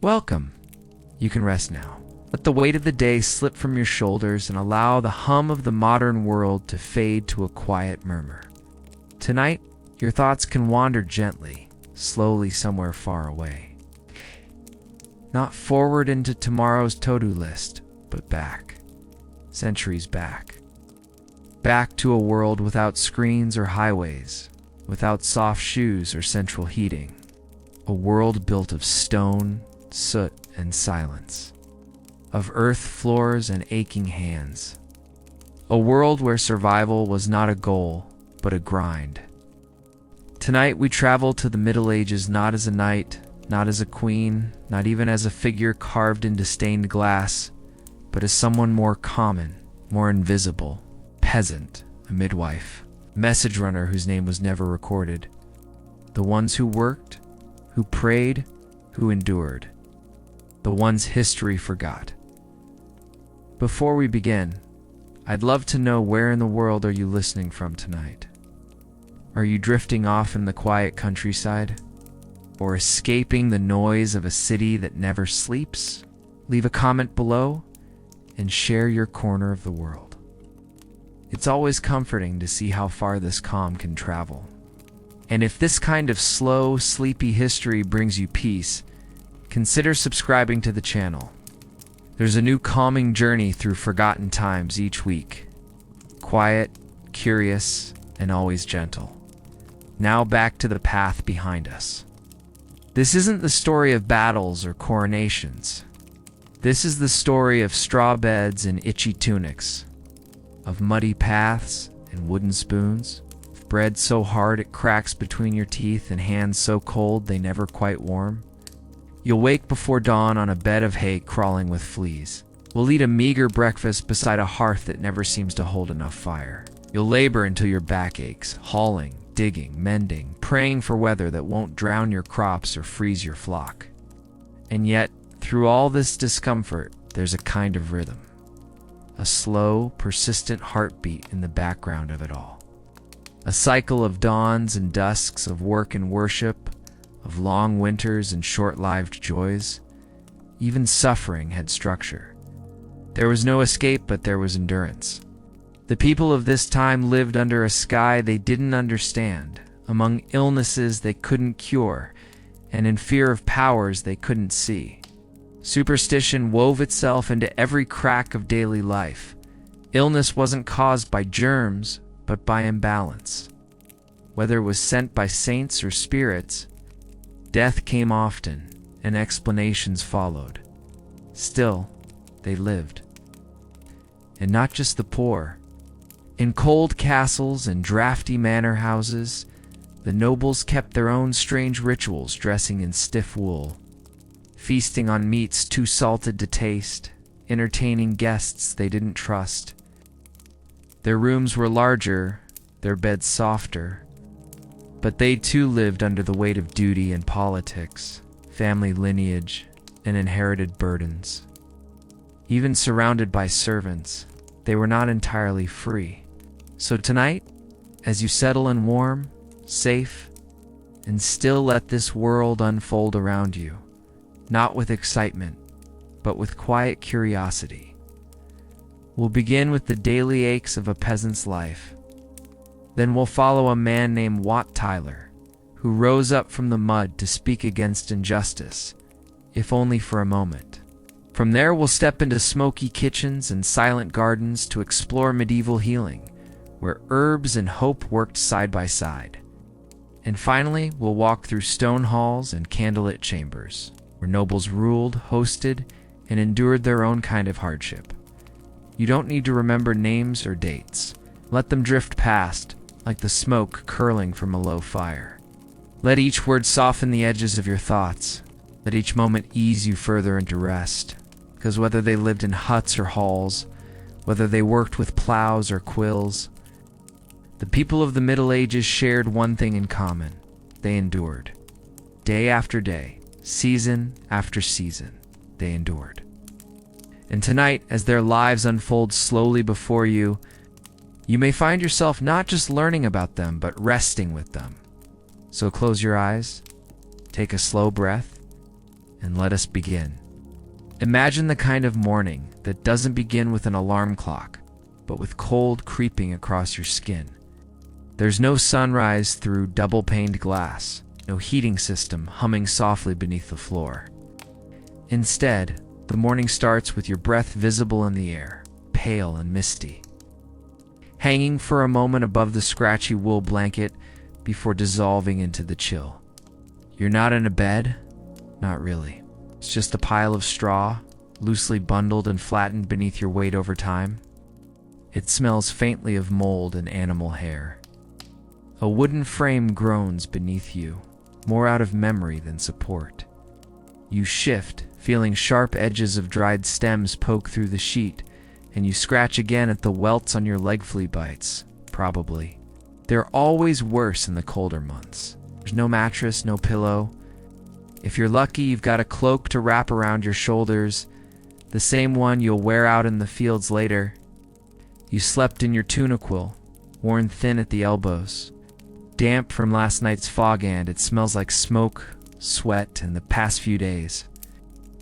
Welcome. You can rest now. Let the weight of the day slip from your shoulders and allow the hum of the modern world to fade to a quiet murmur. Tonight, your thoughts can wander gently, slowly somewhere far away. Not forward into tomorrow's to-do list, but back. Centuries back. Back to a world without screens or highways, without soft shoes or central heating. A world built of stone, soot, and silence. Of earth floors and aching hands. A world where survival was not a goal, but a grind. Tonight we travel to the Middle Ages not as a knight, not as a queen, not even as a figure carved into stained glass, but as someone more common, more invisible, peasant, a midwife, message runner whose name was never recorded. The ones who worked, who prayed, who endured. The ones history forgot. Before we begin, I'd love to know, where in the world are you listening from tonight? Are you drifting off in the quiet countryside? Or escaping the noise of a city that never sleeps? Leave a comment below and share your corner of the world. It's always comforting to see how far this calm can travel. And if this kind of slow, sleepy history brings you peace, consider subscribing to the channel. There's a new calming journey through forgotten times each week. Quiet, curious, and always gentle. Now back to the path behind us. This isn't the story of battles or coronations. This is the story of straw beds and itchy tunics, of muddy paths and wooden spoons, of bread so hard it cracks between your teeth and hands so cold they never quite warm. You'll wake before dawn on a bed of hay crawling with fleas. We'll eat a meager breakfast beside a hearth that never seems to hold enough fire. You'll labor until your back aches, hauling, digging, mending, praying for weather that won't drown your crops or freeze your flock. And yet, through all this discomfort, there's a kind of rhythm. A slow, persistent heartbeat in the background of it all. A cycle of dawns and dusks, of work and worship, of long winters and short-lived joys. Even suffering had structure. There was no escape, but there was endurance. The people of this time lived under a sky they didn't understand, among illnesses they couldn't cure, and in fear of powers they couldn't see. Superstition wove itself into every crack of daily life. Illness wasn't caused by germs, but by imbalance. Whether it was sent by saints or spirits, death came often, and explanations followed. Still, they lived. And not just the poor. In cold castles and drafty manor houses, the nobles kept their own strange rituals, dressing in stiff wool, feasting on meats too salted to taste, entertaining guests they didn't trust. Their rooms were larger, their beds softer, but they too lived under the weight of duty and politics, family lineage, and inherited burdens. Even surrounded by servants, they were not entirely free. So tonight, as you settle in warm, safe, and still let this world unfold around you, not with excitement, but with quiet curiosity. We'll begin with the daily aches of a peasant's life. Then we'll follow a man named Wat Tyler, who rose up from the mud to speak against injustice, if only for a moment. From there we'll step into smoky kitchens and silent gardens to explore medieval healing, where herbs and hope worked side by side. And finally, we'll walk through stone halls and candlelit chambers, where nobles ruled, hosted, and endured their own kind of hardship. You don't need to remember names or dates. Let them drift past, like the smoke curling from a low fire. Let each word soften the edges of your thoughts. Let each moment ease you further into rest. Because whether they lived in huts or halls, whether they worked with plows or quills, the people of the Middle Ages shared one thing in common. They endured. Day after day, season after season, they endured. And tonight, as their lives unfold slowly before you, you may find yourself not just learning about them, but resting with them. So close your eyes, take a slow breath, and let us begin. Imagine the kind of morning that doesn't begin with an alarm clock, but with cold creeping across your skin. There's no sunrise through double-paned glass, no heating system humming softly beneath the floor. Instead, the morning starts with your breath visible in the air, pale and misty, hanging for a moment above the scratchy wool blanket before dissolving into the chill. You're not in a bed? Not really. It's just a pile of straw, loosely bundled and flattened beneath your weight over time. It smells faintly of mold and animal hair. A wooden frame groans beneath you, more out of memory than support. You shift, feeling sharp edges of dried stems poke through the sheet, and you scratch again at the welts on your leg flea bites, probably. They're always worse in the colder months. There's no mattress, no pillow. If you're lucky, you've got a cloak to wrap around your shoulders, the same one you'll wear out in the fields later. You slept in your tuna quill, worn thin at the elbows, damp from last night's fog, and it smells like smoke, sweat, and the past few days.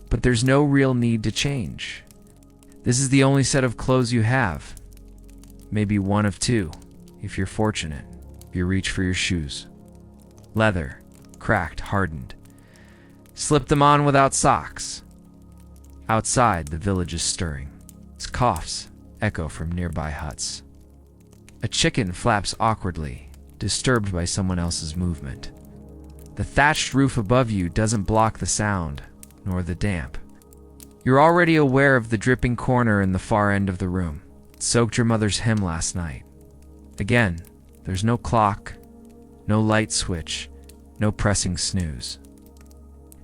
But there's no real need to change. This is the only set of clothes you have. Maybe one of two, if you're fortunate. You reach for your shoes. Leather, cracked, hardened. Slip them on without socks. Outside, the village is stirring. Its coughs echo from nearby huts. A chicken flaps awkwardly, disturbed by someone else's movement. The thatched roof above you doesn't block the sound, nor the damp. You're already aware of the dripping corner in the far end of the room. It soaked your mother's hymn last night. Again, there's no clock, no light switch, no pressing snooze.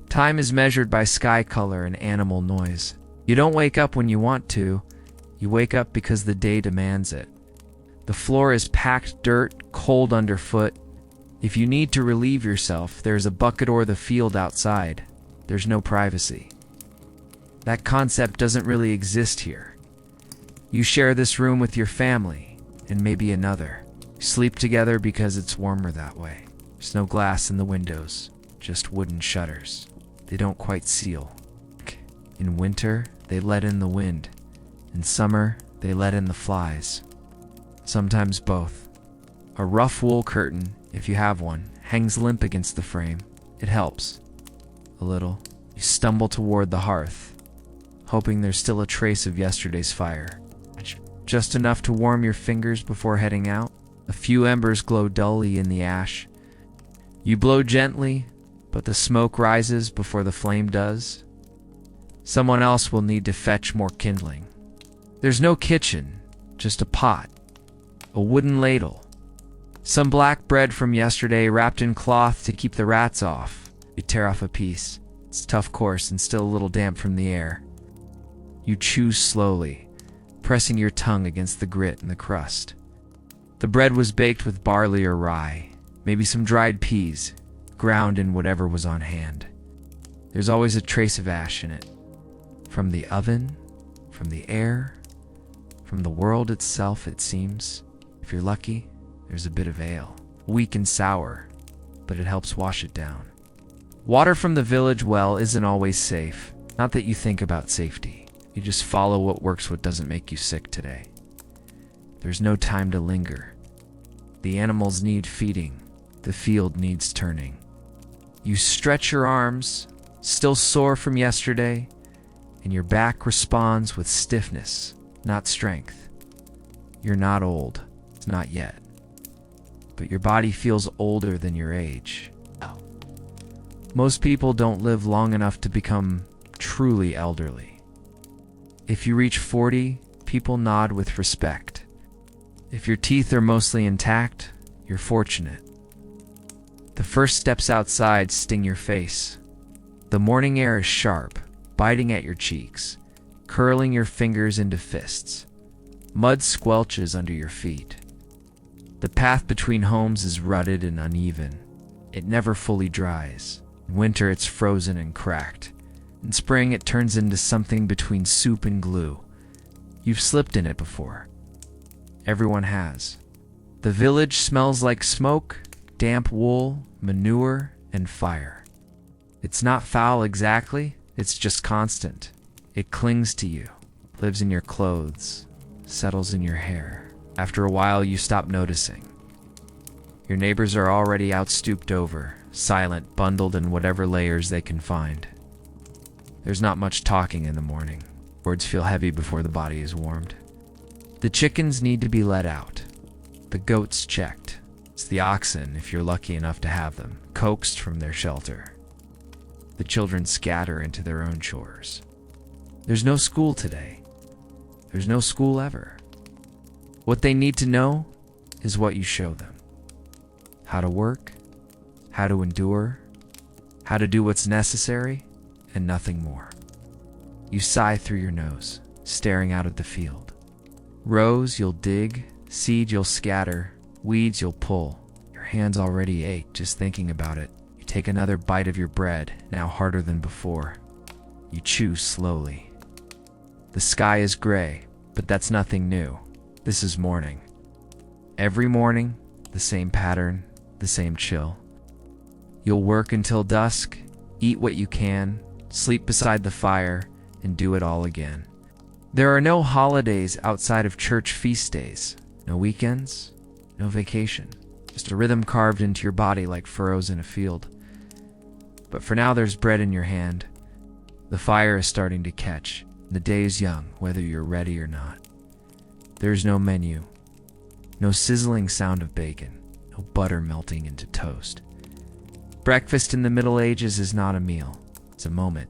Time is measured by sky color and animal noise. You don't wake up when you want to. You wake up because the day demands it. The floor is packed dirt, cold underfoot. If you need to relieve yourself, there's a bucket or the field outside. There's no privacy. That concept doesn't really exist here. You share this room with your family, and maybe another. You sleep together because it's warmer that way. There's no glass in the windows, just wooden shutters. They don't quite seal. In winter, they let in the wind. In summer, they let in the flies. Sometimes both. A rough wool curtain, if you have one, hangs limp against the frame. It helps. A little. You stumble toward the hearth, hoping there's still a trace of yesterday's fire. Just enough to warm your fingers before heading out. A few embers glow dully in the ash. You blow gently, but the smoke rises before the flame does. Someone else will need to fetch more kindling. There's no kitchen, just a pot, a wooden ladle, some black bread from yesterday wrapped in cloth to keep the rats off. You tear off a piece. It's tough, coarse, and still a little damp from the air. You chew slowly, pressing your tongue against the grit and the crust. The bread was baked with barley or rye, maybe some dried peas, ground in whatever was on hand. There's always a trace of ash in it. From the oven, from the air, from the world itself, it seems. If you're lucky, there's a bit of ale. Weak and sour, but it helps wash it down. Water from the village well isn't always safe. Not that you think about safety. You just follow what works, what doesn't make you sick today. There's no time to linger. The animals need feeding. The field needs turning. You stretch your arms, still sore from yesterday, and your back responds with stiffness, not strength. You're not old, not yet. But your body feels older than your age. Most people don't live long enough to become truly elderly. If you reach 40, people nod with respect. If your teeth are mostly intact, you're fortunate. The first steps outside sting your face. The morning air is sharp, biting at your cheeks, curling your fingers into fists. Mud squelches under your feet. The path between homes is rutted and uneven. It never fully dries. In winter, it's frozen and cracked. In spring, it turns into something between soup and glue. You've slipped in it before. Everyone has. The village smells like smoke, damp wool, manure, and fire. It's not foul exactly, it's just constant. It clings to you, lives in your clothes, settles in your hair. After a while, you stop noticing. Your neighbors are already out stooped over, silent, bundled in whatever layers they can find. There's not much talking in the morning. Words feel heavy before the body is warmed. The chickens need to be let out. The goats checked. It's the oxen, if you're lucky enough to have them, coaxed from their shelter. The children scatter into their own chores. There's no school today. There's no school ever. What they need to know is what you show them. How to work, how to endure, how to do what's necessary, and nothing more. You sigh through your nose, staring out at the field. Rows you'll dig, seed you'll scatter, weeds you'll pull. Your hands already ache just thinking about it. You take another bite of your bread, now harder than before. You chew slowly. The sky is gray, but that's nothing new. This is morning. Every morning, the same pattern, the same chill. You'll work until dusk, eat what you can, sleep beside the fire, and do it all again. There are no holidays outside of church feast days, no weekends, no vacation, just a rhythm carved into your body like furrows in a field. But for now, there's bread in your hand. The fire is starting to catch. The day is young, whether you're ready or not. There's no menu, no sizzling sound of bacon, no butter melting into toast. Breakfast in the Middle Ages is not a meal, it's a moment.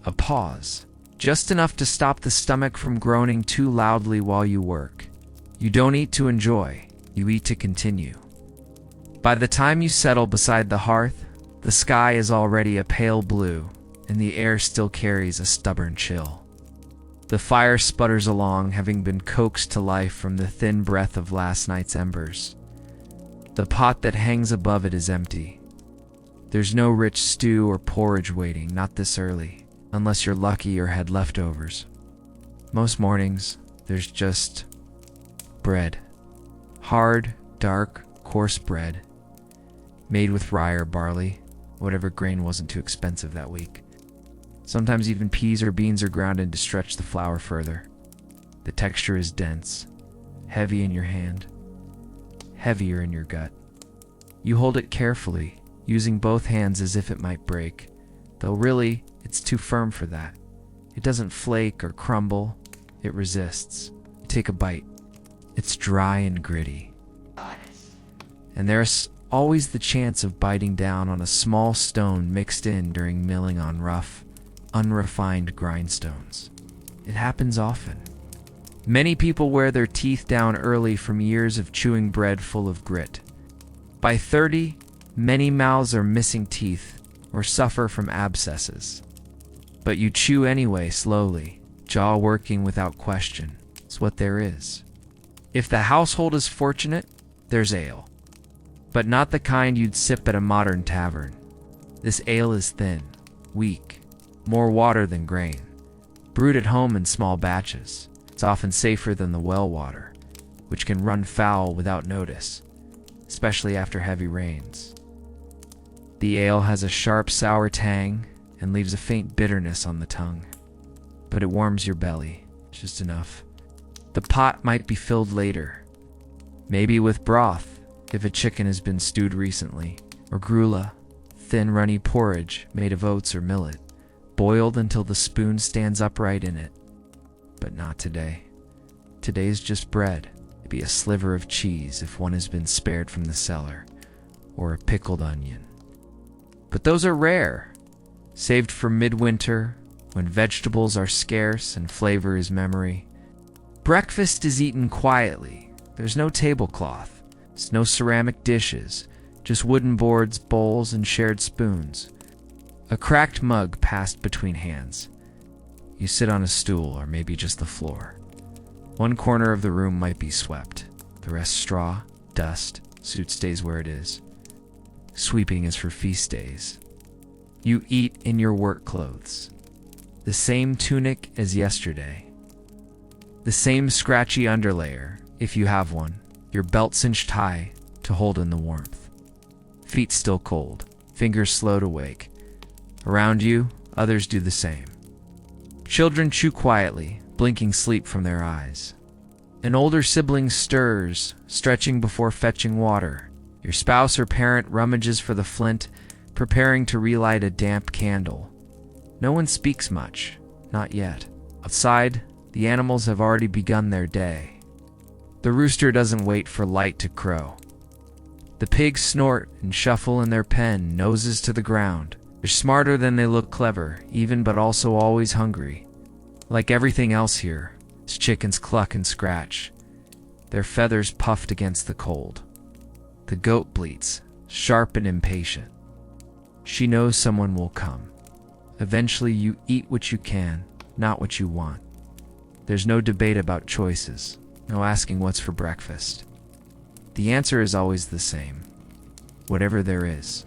A pause, just enough to stop the stomach from groaning too loudly while you work. You don't eat to enjoy, you eat to continue. By the time you settle beside the hearth, the sky is already a pale blue, and the air still carries a stubborn chill. The fire sputters along, having been coaxed to life from the thin breath of last night's embers. The pot that hangs above it is empty. There's no rich stew or porridge waiting, not this early, unless you're lucky or had leftovers. Most mornings, there's just bread. Hard, dark, coarse bread, made with rye or barley, whatever grain wasn't too expensive that week. Sometimes even peas or beans are ground in to stretch the flour further. The texture is dense, heavy in your hand, heavier in your gut. You hold it carefully, using both hands as if it might break, though really, it's too firm for that. It doesn't flake or crumble, it resists. You take a bite. It's dry and gritty. And there's always the chance of biting down on a small stone mixed in during milling on rough, unrefined grindstones. It happens often. Many people wear their teeth down early from years of chewing bread full of grit. By 30, many mouths are missing teeth or suffer from abscesses. But you chew anyway, slowly, jaw working without question. It's what there is. If the household is fortunate, there's ale. But not the kind you'd sip at a modern tavern. This ale is thin, weak, more water than grain. Brewed at home in small batches, it's often safer than the well water, which can run foul without notice, especially after heavy rains. The ale has a sharp, sour tang and leaves a faint bitterness on the tongue, but it warms your belly, just enough. The pot might be filled later, maybe with broth if a chicken has been stewed recently, or grulla, thin runny porridge made of oats or millet, boiled until the spoon stands upright in it. But not today. Today's just bread, maybe a sliver of cheese if one has been spared from the cellar, or a pickled onion. But those are rare, saved for midwinter, when vegetables are scarce and flavor is memory. Breakfast is eaten quietly. There's no tablecloth, there's no ceramic dishes, just wooden boards, bowls, and shared spoons. A cracked mug passed between hands. You sit on a stool, or maybe just the floor. One corner of the room might be swept, the rest straw, dust, suit stays where it is. Sweeping is for feast days. You eat in your work clothes. The same tunic as yesterday. The same scratchy underlayer, if you have one, your belt cinched high to hold in the warmth. Feet still cold, fingers slow to wake, Around you, others do the same. Children chew quietly, blinking sleep from their eyes. An older sibling stirs, stretching before fetching water. Your spouse or parent rummages for the flint, preparing to relight a damp candle. No one speaks much, not yet. Outside, the animals have already begun their day. The rooster doesn't wait for light to crow. The pigs snort and shuffle in their pen, noses to the ground. They're smarter than they look clever, even but also always hungry. Like everything else here, chickens cluck and scratch, their feathers puffed against the cold. The goat bleats, sharp and impatient. She knows someone will come. Eventually you eat what you can, not what you want. There's no debate about choices, no asking what's for breakfast. The answer is always the same. Whatever there is.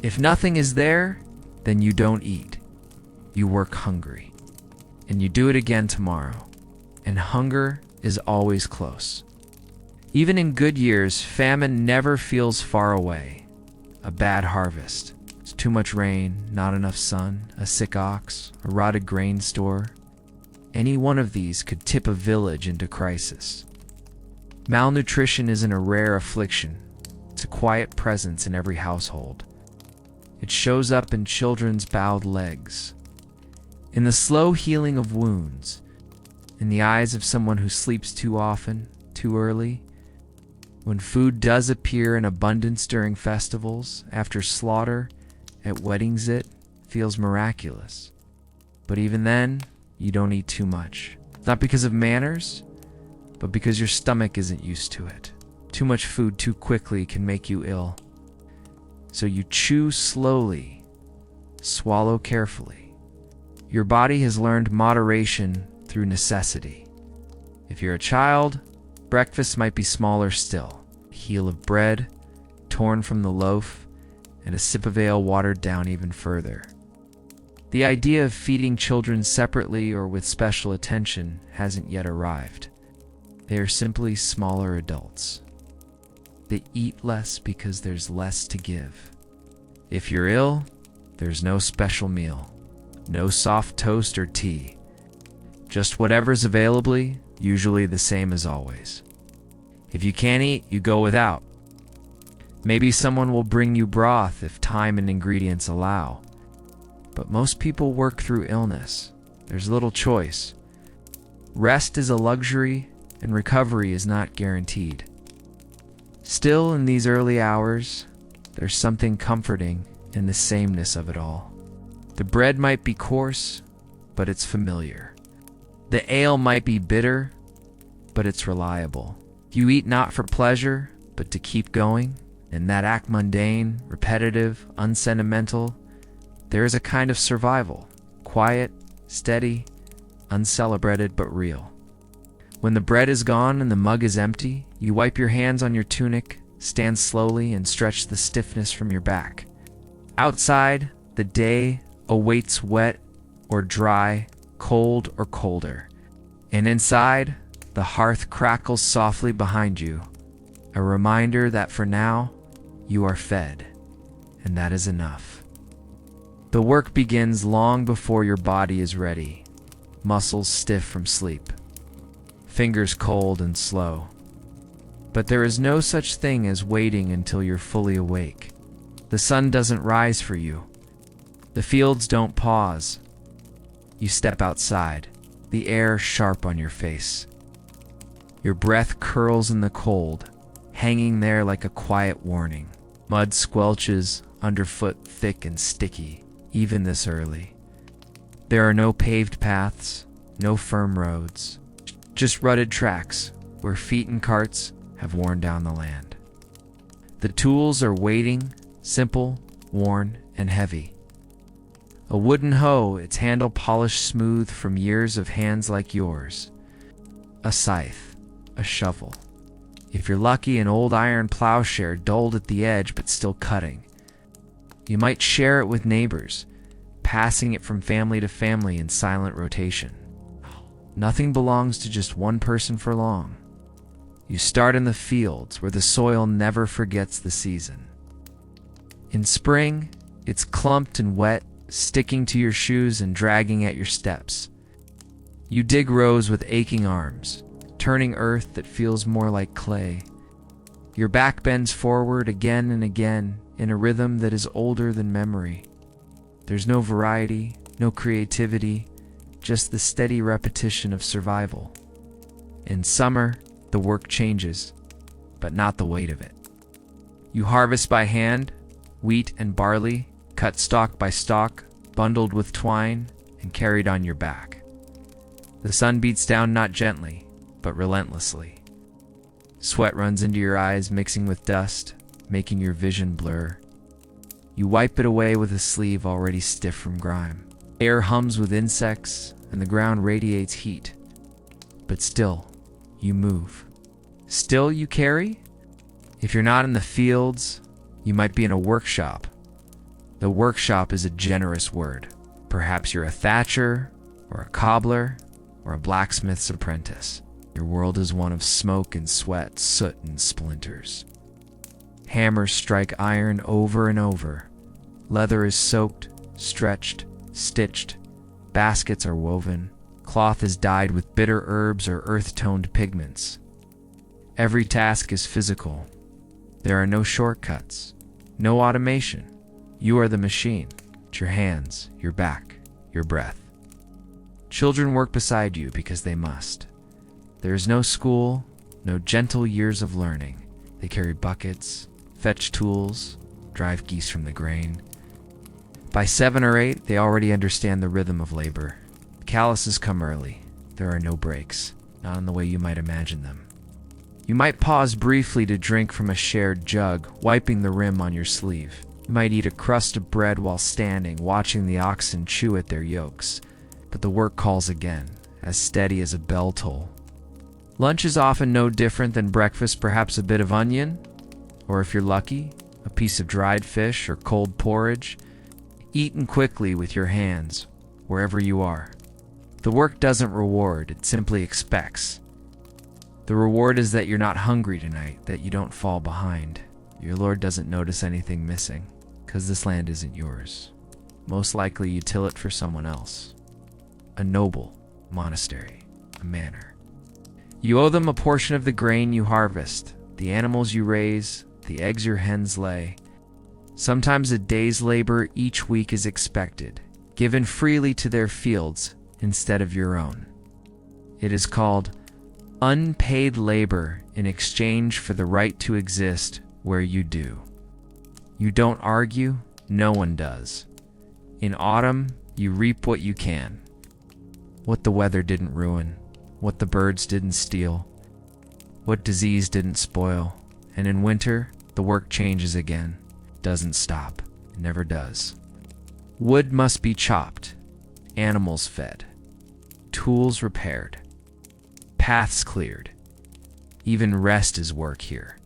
If nothing is there, then you don't eat. You work hungry. And you do it again tomorrow. And hunger is always close. Even in good years, famine never feels far away. A bad harvest. It's too much rain, not enough sun, a sick ox, a rotted grain store. Any one of these could tip a village into crisis. Malnutrition isn't a rare affliction. It's a quiet presence in every household. It shows up in children's bowed legs, in the slow healing of wounds, in the eyes of someone who sleeps too often, too early. When food does appear in abundance during festivals, after slaughter, at weddings, it feels miraculous. But even then, you don't eat too much. Not because of manners, but because your stomach isn't used to it. Too much food too quickly can make you ill. So you chew slowly, swallow carefully. Your body has learned moderation through necessity. If you're a child, breakfast might be smaller still. A heel of bread, torn from the loaf, and a sip of ale watered down even further. The idea of feeding children separately or with special attention hasn't yet arrived. They are simply smaller adults. They eat less because there's less to give. If you're ill, there's no special meal, no soft toast or tea. Just whatever's available, usually the same as always. If you can't eat, you go without. Maybe someone will bring you broth if time and ingredients allow. But most people work through illness. There's little choice. Rest is a luxury, and recovery is not guaranteed. Still, in these early hours, there's something comforting in the sameness of it all. The bread might be coarse, but it's familiar. The ale might be bitter, but it's reliable. You eat not for pleasure, but to keep going. In that act mundane, repetitive, unsentimental, there is a kind of survival. Quiet, steady, uncelebrated but real. When the bread is gone and the mug is empty, you wipe your hands on your tunic, stand slowly, and stretch the stiffness from your back. Outside, the day awaits wet or dry, cold or colder. And inside, the hearth crackles softly behind you, a reminder that for now, you are fed, and that is enough. The work begins long before your body is ready, muscles stiff from sleep, fingers cold and slow. But there is no such thing as waiting until you're fully awake. The sun doesn't rise for you. The fields don't pause. You step outside, the air sharp on your face. Your breath curls in the cold, hanging there like a quiet warning. Mud squelches underfoot thick and sticky, even this early. There are no paved paths, no firm roads, just rutted tracks where feet and carts have worn down the land. The tools are waiting, simple, worn, and heavy. A wooden hoe, its handle polished smooth from years of hands like yours. A scythe, a shovel. If you're lucky, an old iron plowshare dulled at the edge but still cutting. You might share it with neighbors, passing it from family to family in silent rotation. Nothing belongs to just one person for long. You start in the fields where the soil never forgets the season. In spring, it's clumped and wet, sticking to your shoes and dragging at your steps. You dig rows with aching arms, turning earth that feels more like clay. Your back bends forward again and again in a rhythm that is older than memory. There's no variety, no creativity, just the steady repetition of survival. In summer, the work changes, but not the weight of it. You harvest by hand, wheat and barley, cut stalk by stalk, bundled with twine, and carried on your back. The sun beats down not gently, but relentlessly. Sweat runs into your eyes, mixing with dust, making your vision blur. You wipe it away with a sleeve already stiff from grime. Air hums with insects, and the ground radiates heat. But still, you move. Still you carry? If you're not in the fields, you might be in a workshop. The workshop is a generous word. Perhaps you're a thatcher, or a cobbler, or a blacksmith's apprentice. Your world is one of smoke and sweat, soot and splinters. Hammers strike iron over and over. Leather is soaked, stretched, stitched. Baskets are woven. Cloth is dyed with bitter herbs or earth-toned pigments. Every task is physical. There are no shortcuts, no automation. You are the machine. It's your hands, your back, your breath. Children work beside you because they must. There is no school, no gentle years of learning. They carry buckets, fetch tools, drive geese from the grain. By 7 or 8, they already understand the rhythm of labor. Calluses come early. There are no breaks, not in the way you might imagine them. You might pause briefly to drink from a shared jug, wiping the rim on your sleeve. You might eat a crust of bread while standing, watching the oxen chew at their yokes. But the work calls again, as steady as a bell toll. Lunch is often no different than breakfast, perhaps a bit of onion, or if you're lucky, a piece of dried fish or cold porridge, eaten quickly with your hands, wherever you are. The work doesn't reward, it simply expects. The reward is that you're not hungry tonight, that you don't fall behind. Your Lord doesn't notice anything missing, because this land isn't yours. Most likely you till it for someone else. A noble, monastery, a manor. You owe them a portion of the grain you harvest, the animals you raise, the eggs your hens lay. Sometimes a day's labor each week is expected, given freely to their fields instead of your own. It is called unpaid labor in exchange for the right to exist where you do. You don't argue, no one does. In autumn, you reap what you can. What the weather didn't ruin, what the birds didn't steal, what disease didn't spoil. And in winter, the work changes again. Doesn't stop. It never does. Wood must be chopped, animals fed, tools repaired, paths cleared. Even rest is work here.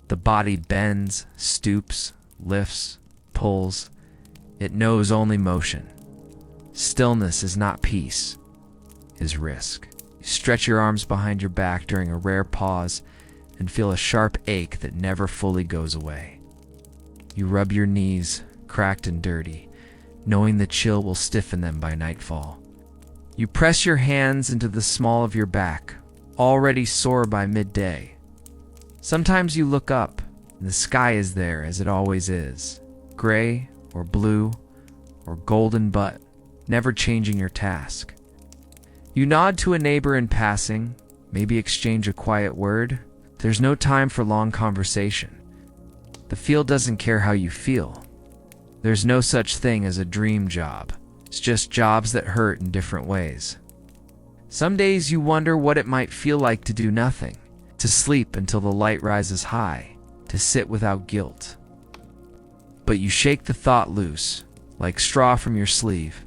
The body bends, stoops, lifts, pulls. It knows only motion. Stillness is not peace, is risk. You stretch your arms behind your back during a rare pause and feel a sharp ache that never fully goes away. You rub your knees, cracked and dirty, knowing the chill will stiffen them by nightfall. You press your hands into the small of your back, already sore by midday. Sometimes you look up, and the sky is there as it always is, gray or blue or golden, but never changing your task. You nod to a neighbor in passing, maybe exchange a quiet word. There's no time for long conversation. The field doesn't care how you feel. There's no such thing as a dream job. It's just jobs that hurt in different ways. Some days you wonder what it might feel like to do nothing, to sleep until the light rises high, to sit without guilt. But you shake the thought loose, like straw from your sleeve.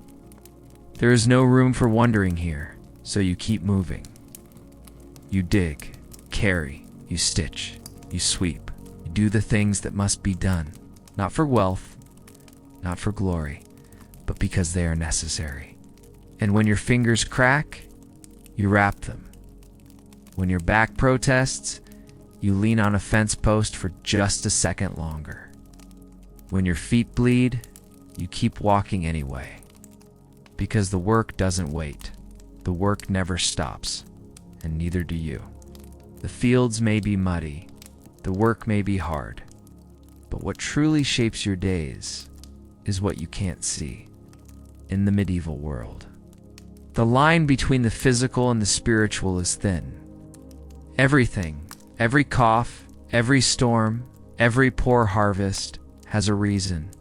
There is no room for wondering here, so you keep moving. You dig, carry, you stitch, you sweep. You do the things that must be done, not for wealth, not for glory, but because they are necessary. And when your fingers crack, you wrap them. When your back protests, you lean on a fence post for just a second longer. When your feet bleed, you keep walking anyway. Because the work doesn't wait. The work never stops, and neither do you. The fields may be muddy, the work may be hard, but what truly shapes your days is what you can't see. In the medieval world, the line between the physical and the spiritual is thin. Everything, every cough, every storm, every poor harvest has a reason,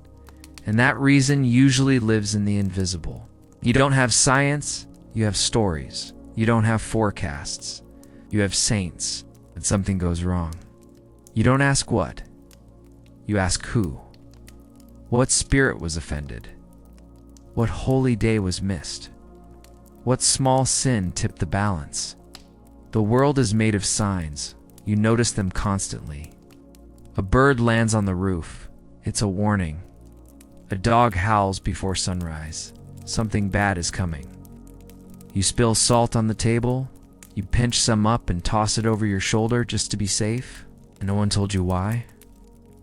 and that reason usually lives in the invisible. You don't have science, you have stories. You don't have forecasts, you have saints when something goes wrong. You don't ask what, you ask who. What spirit was offended? What holy day was missed? What small sin tipped the balance? The world is made of signs. You notice them constantly. A bird lands on the roof. It's a warning. A dog howls before sunrise. Something bad is coming. You spill salt on the table. You pinch some up and toss it over your shoulder just to be safe. And no one told you why.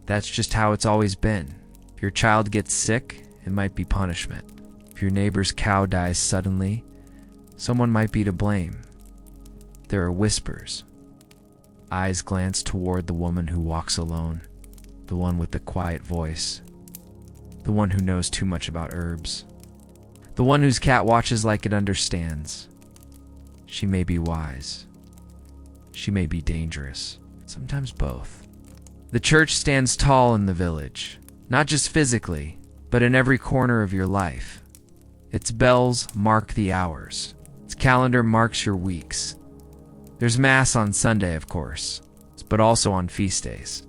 That's just how it's always been. If your child gets sick, it might be punishment. If your neighbor's cow dies suddenly, someone might be to blame. There are whispers. Eyes glance toward the woman who walks alone, the one with the quiet voice, the one who knows too much about herbs, the one whose cat watches like it understands. She may be wise. She may be dangerous. Sometimes both. The church stands tall in the village, not just physically, but in every corner of your life. Its bells mark the hours. Its calendar marks your weeks. There's Mass on Sunday, of course, but also on feast days,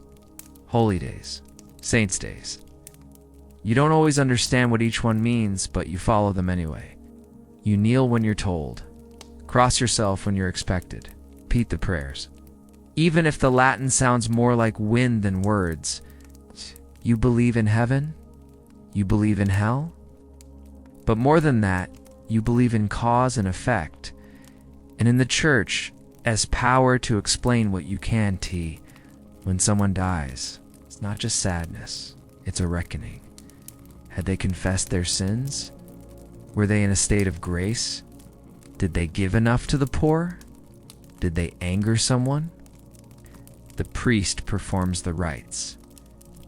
holy days, saints' days. You don't always understand what each one means, but you follow them anyway. You kneel when you're told. Cross yourself when you're expected. Repeat the prayers. Even if the Latin sounds more like wind than words, you believe in heaven? You believe in hell? But more than that, you believe in cause and effect, and in the church as power to explain what you can. When someone dies, it's not just sadness, it's a reckoning. Had they confessed their sins? Were they in a state of grace? Did they give enough to the poor? Did they anger someone? The priest performs the rites.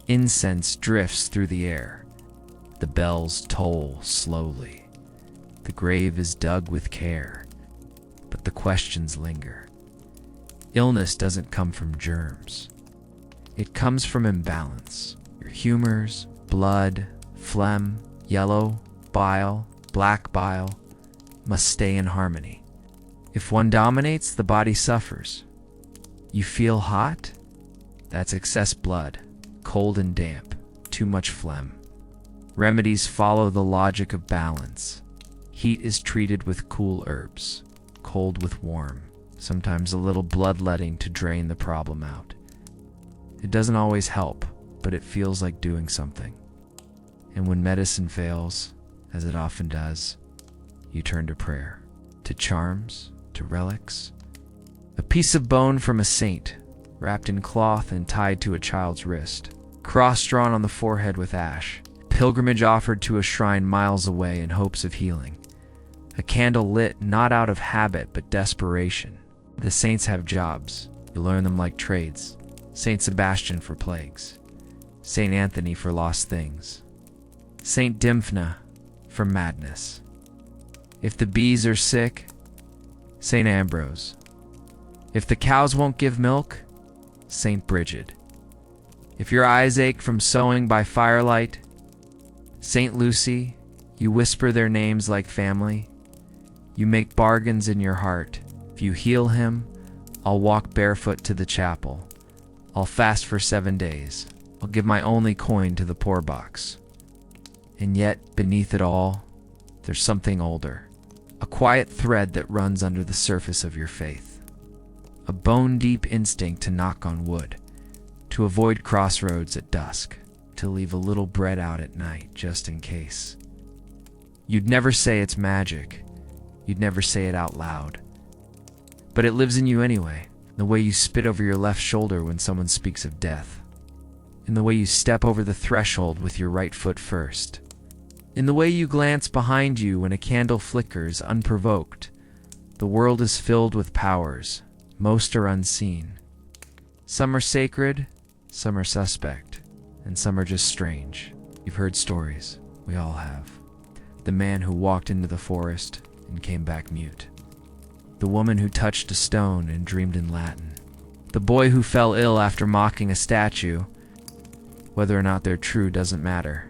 Incense drifts through the air. The bells toll slowly. The grave is dug with care, but the questions linger. Illness doesn't come from germs. It comes from imbalance. Your humors, blood, phlegm, yellow, bile, black bile, must stay in harmony. If one dominates, the body suffers. You feel hot? That's excess blood, cold and damp, too much phlegm. Remedies follow the logic of balance. Heat is treated with cool herbs, cold with warm, sometimes a little bloodletting to drain the problem out. It doesn't always help, but it feels like doing something. And when medicine fails, as it often does, you turn to prayer, to charms, to relics. A piece of bone from a saint, wrapped in cloth and tied to a child's wrist, cross drawn on the forehead with ash, pilgrimage offered to a shrine miles away in hopes of healing. A candle lit not out of habit but desperation. The saints have jobs. You learn them like trades. Saint Sebastian for plagues. Saint Anthony for lost things. Saint Dymphna for madness. If the bees are sick, Saint Ambrose. If the cows won't give milk, Saint Bridget. If your eyes ache from sewing by firelight, Saint Lucy. You whisper their names like family. You make bargains in your heart. If you heal him, I'll walk barefoot to the chapel. I'll fast for 7 days. I'll give my only coin to the poor box. And yet, beneath it all, there's something older. A quiet thread that runs under the surface of your faith. A bone-deep instinct to knock on wood, to avoid crossroads at dusk, to leave a little bread out at night just in case. You'd never say it's magic. You'd never say it out loud. But it lives in you anyway, the way you spit over your left shoulder when someone speaks of death, in the way you step over the threshold with your right foot first, In the way you glance behind you when a candle flickers unprovoked. The world is filled with powers. Most are unseen. Some are sacred, some are suspect, and some are just strange. You've heard stories. We all have. The man who walked into the forest and came back mute. The woman who touched a stone and dreamed in Latin. The boy who fell ill after mocking a statue. Whether or not they're true doesn't matter.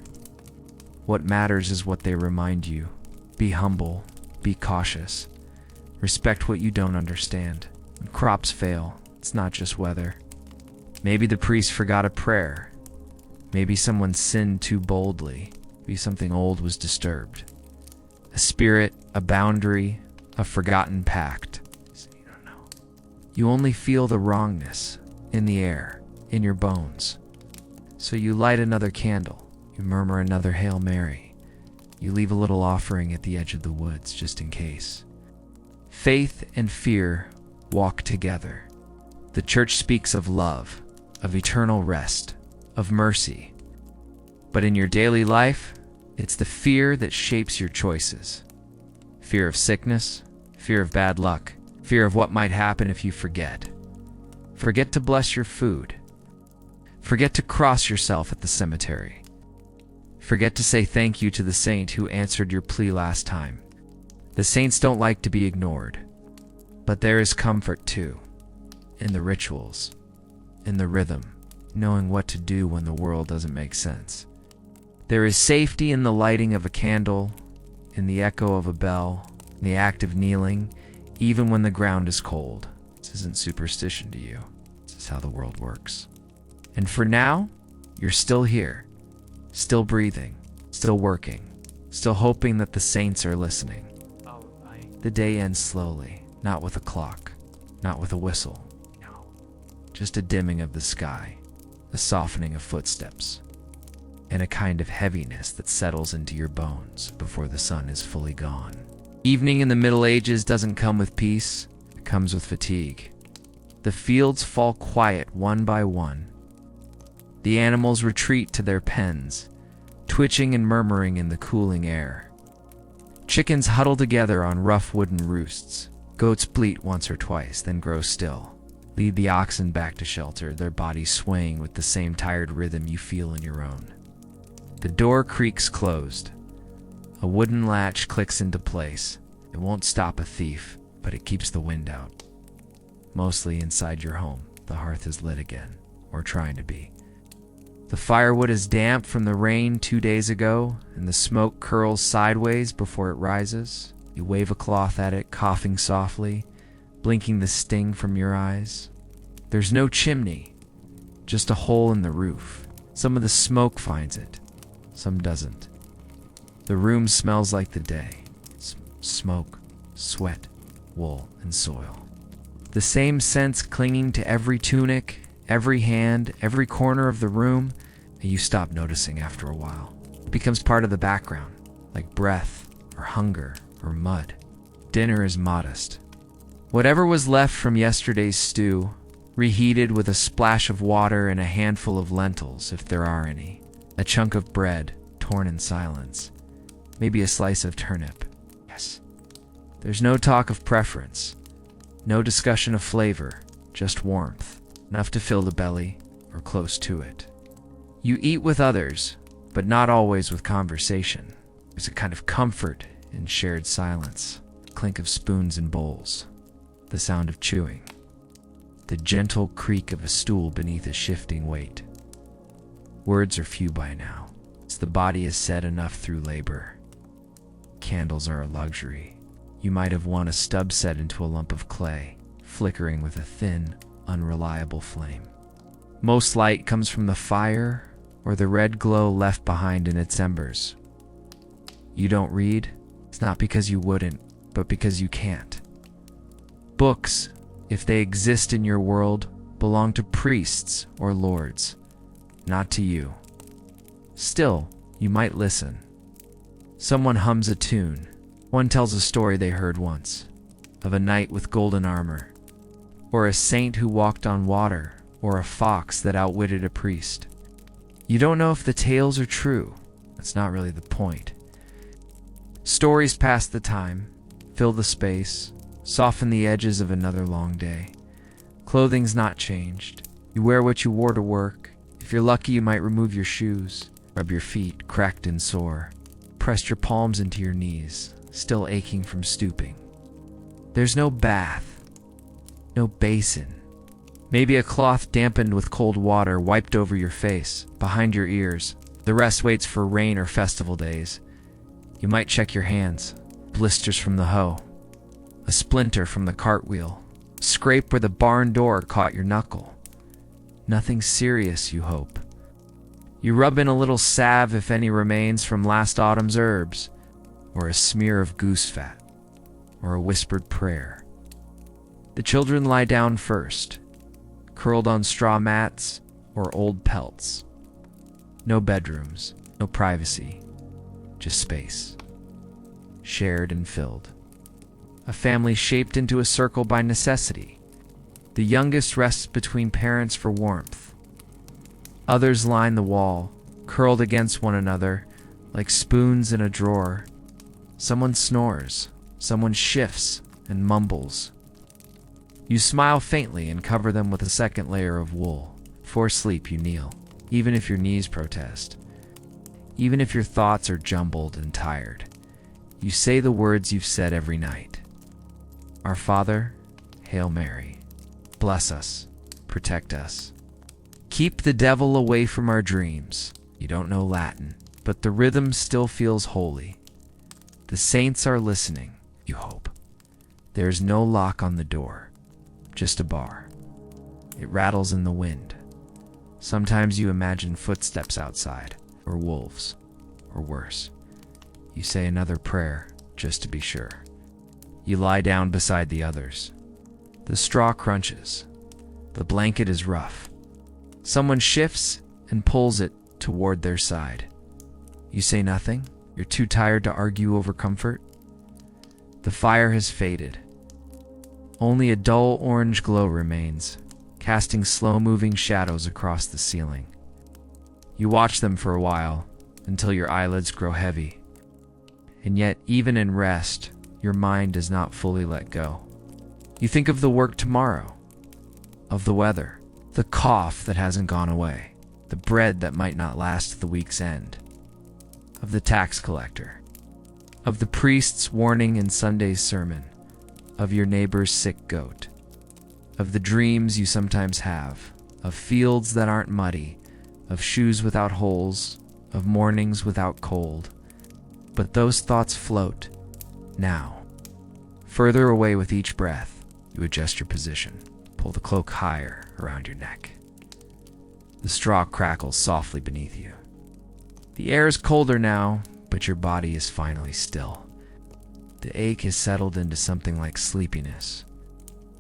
What matters is what they remind you. Be humble. Be cautious. Respect what you don't understand. When crops fail, it's not just weather. Maybe the priest forgot a prayer. Maybe someone sinned too boldly. Maybe something old was disturbed. A spirit, a boundary, a forgotten pact. You don't know. You only feel the wrongness in the air, in your bones. So you light another candle. You murmur another Hail Mary. You leave a little offering at the edge of the woods, just in case. Faith and fear walk together. The church speaks of love, of eternal rest, of mercy. But in your daily life, it's the fear that shapes your choices. Fear of sickness, fear of bad luck, fear of what might happen if you forget. Forget to bless your food. Forget to cross yourself at the cemetery. Forget to say thank you to the saint who answered your plea last time. The saints don't like to be ignored. But there is comfort too, in the rituals, in the rhythm, knowing what to do when the world doesn't make sense. There is safety in the lighting of a candle, in the echo of a bell, in the act of kneeling, even when the ground is cold. This isn't superstition to you. This is how the world works. And for now, you're still here, still breathing, still working, still hoping that the saints are listening. The day ends slowly, not with a clock, not with a whistle. No. Just a dimming of the sky, a softening of footsteps, and a kind of heaviness that settles into your bones before the sun is fully gone. Evening in the Middle Ages doesn't come with peace, it comes with fatigue. The fields fall quiet one by one. The animals retreat to their pens, twitching and murmuring in the cooling air. Chickens huddle together on rough wooden roosts. Goats bleat once or twice, then grow still. Lead the oxen back to shelter, their bodies swaying with the same tired rhythm you feel in your own. The door creaks closed. A wooden latch clicks into place. It won't stop a thief, but it keeps the wind out. Mostly inside your home, the hearth is lit again, or trying to be. The firewood is damp from the rain 2 days ago, and the smoke curls sideways before it rises. You wave a cloth at it, coughing softly, blinking the sting from your eyes. There's no chimney, just a hole in the roof. Some of the smoke finds it, some doesn't. The room smells like the day. Smoke, sweat, wool, and soil. The same scents clinging to every tunic, every hand, every corner of the room, and you stop noticing after a while. It becomes part of the background, like breath, or hunger, or mud. Dinner is modest. Whatever was left from yesterday's stew, reheated with a splash of water and a handful of lentils, if there are any. A chunk of bread, torn in silence. Maybe a slice of turnip. Yes. There's no talk of preference. No discussion of flavor, just warmth. Enough to fill the belly, or close to it. You eat with others, but not always with conversation. There's a kind of comfort in shared silence. Clink of spoons and bowls. The sound of chewing. The gentle creak of a stool beneath a shifting weight. Words are few by now, as the body is said enough through labor. Candles are a luxury. You might have won a stub set into a lump of clay, flickering with a thin, unreliable flame. Most light comes from the fire or the red glow left behind in its embers. You don't read? It's not because you wouldn't, but because you can't. Books, if they exist in your world, belong to priests or lords, not to you. Still, you might listen. Someone hums a tune. One tells a story they heard once, of a knight with golden armor, or a saint who walked on water, or a fox that outwitted a priest. You don't know if the tales are true. That's not really the point. Stories pass the time, fill the space, soften the edges of another long day. Clothing's not changed. You wear what you wore to work. If you're lucky, you might remove your shoes, rub your feet, cracked and sore, pressed your palms into your knees, still aching from stooping. There's no bath, no basin. Maybe a cloth dampened with cold water wiped over your face, behind your ears. The rest waits for rain or festival days. You might check your hands, blisters from the hoe, a splinter from the cartwheel, scrape where the barn door caught your knuckle. Nothing serious, you hope. You rub in a little salve if any remains from last autumn's herbs, or a smear of goose fat, or a whispered prayer. The children lie down first, curled on straw mats or old pelts. No bedrooms, no privacy, just space, shared and filled. A family shaped into a circle by necessity. The youngest rests between parents for warmth. Others line the wall, curled against one another like spoons in a drawer. Someone snores, someone shifts and mumbles. You smile faintly and cover them with a second layer of wool. For sleep you kneel, even if your knees protest. Even if your thoughts are jumbled and tired. You say the words you've said every night. Our Father, Hail Mary. Bless us, protect us. Keep the devil away from our dreams. You don't know Latin, but the rhythm still feels holy. The saints are listening, you hope. There's no lock on the door, just a bar. It rattles in the wind. Sometimes you imagine footsteps outside, or wolves, or worse. You say another prayer, just to be sure. You lie down beside the others. The straw crunches. The blanket is rough. Someone shifts and pulls it toward their side. You say nothing? You're too tired to argue over comfort? The fire has faded. Only a dull orange glow remains, casting slow-moving shadows across the ceiling. You watch them for a while, until your eyelids grow heavy. And yet, even in rest, your mind does not fully let go. You think of the work tomorrow, of the weather, the cough that hasn't gone away, the bread that might not last the week's end, of the tax collector, of the priest's warning in Sunday's sermon, of your neighbor's sick goat, of the dreams you sometimes have, of fields that aren't muddy, of shoes without holes, of mornings without cold. But those thoughts float, now. Further away with each breath, you adjust your position, pull the cloak higher around your neck. The straw crackles softly beneath you. The air is colder now, but your body is finally still. The ache has settled into something like sleepiness.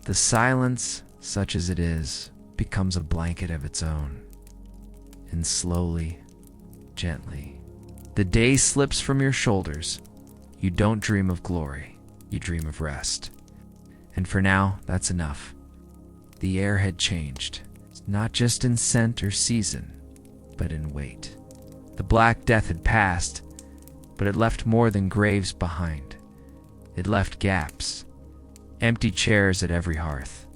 The silence, such as it is, becomes a blanket of its own. And slowly, gently, the day slips from your shoulders. You don't dream of glory, you dream of rest. And for now, that's enough. The air had changed, not just in scent or season, but in weight. The Black Death had passed, but it left more than graves behind. It left gaps, empty chairs at every hearth,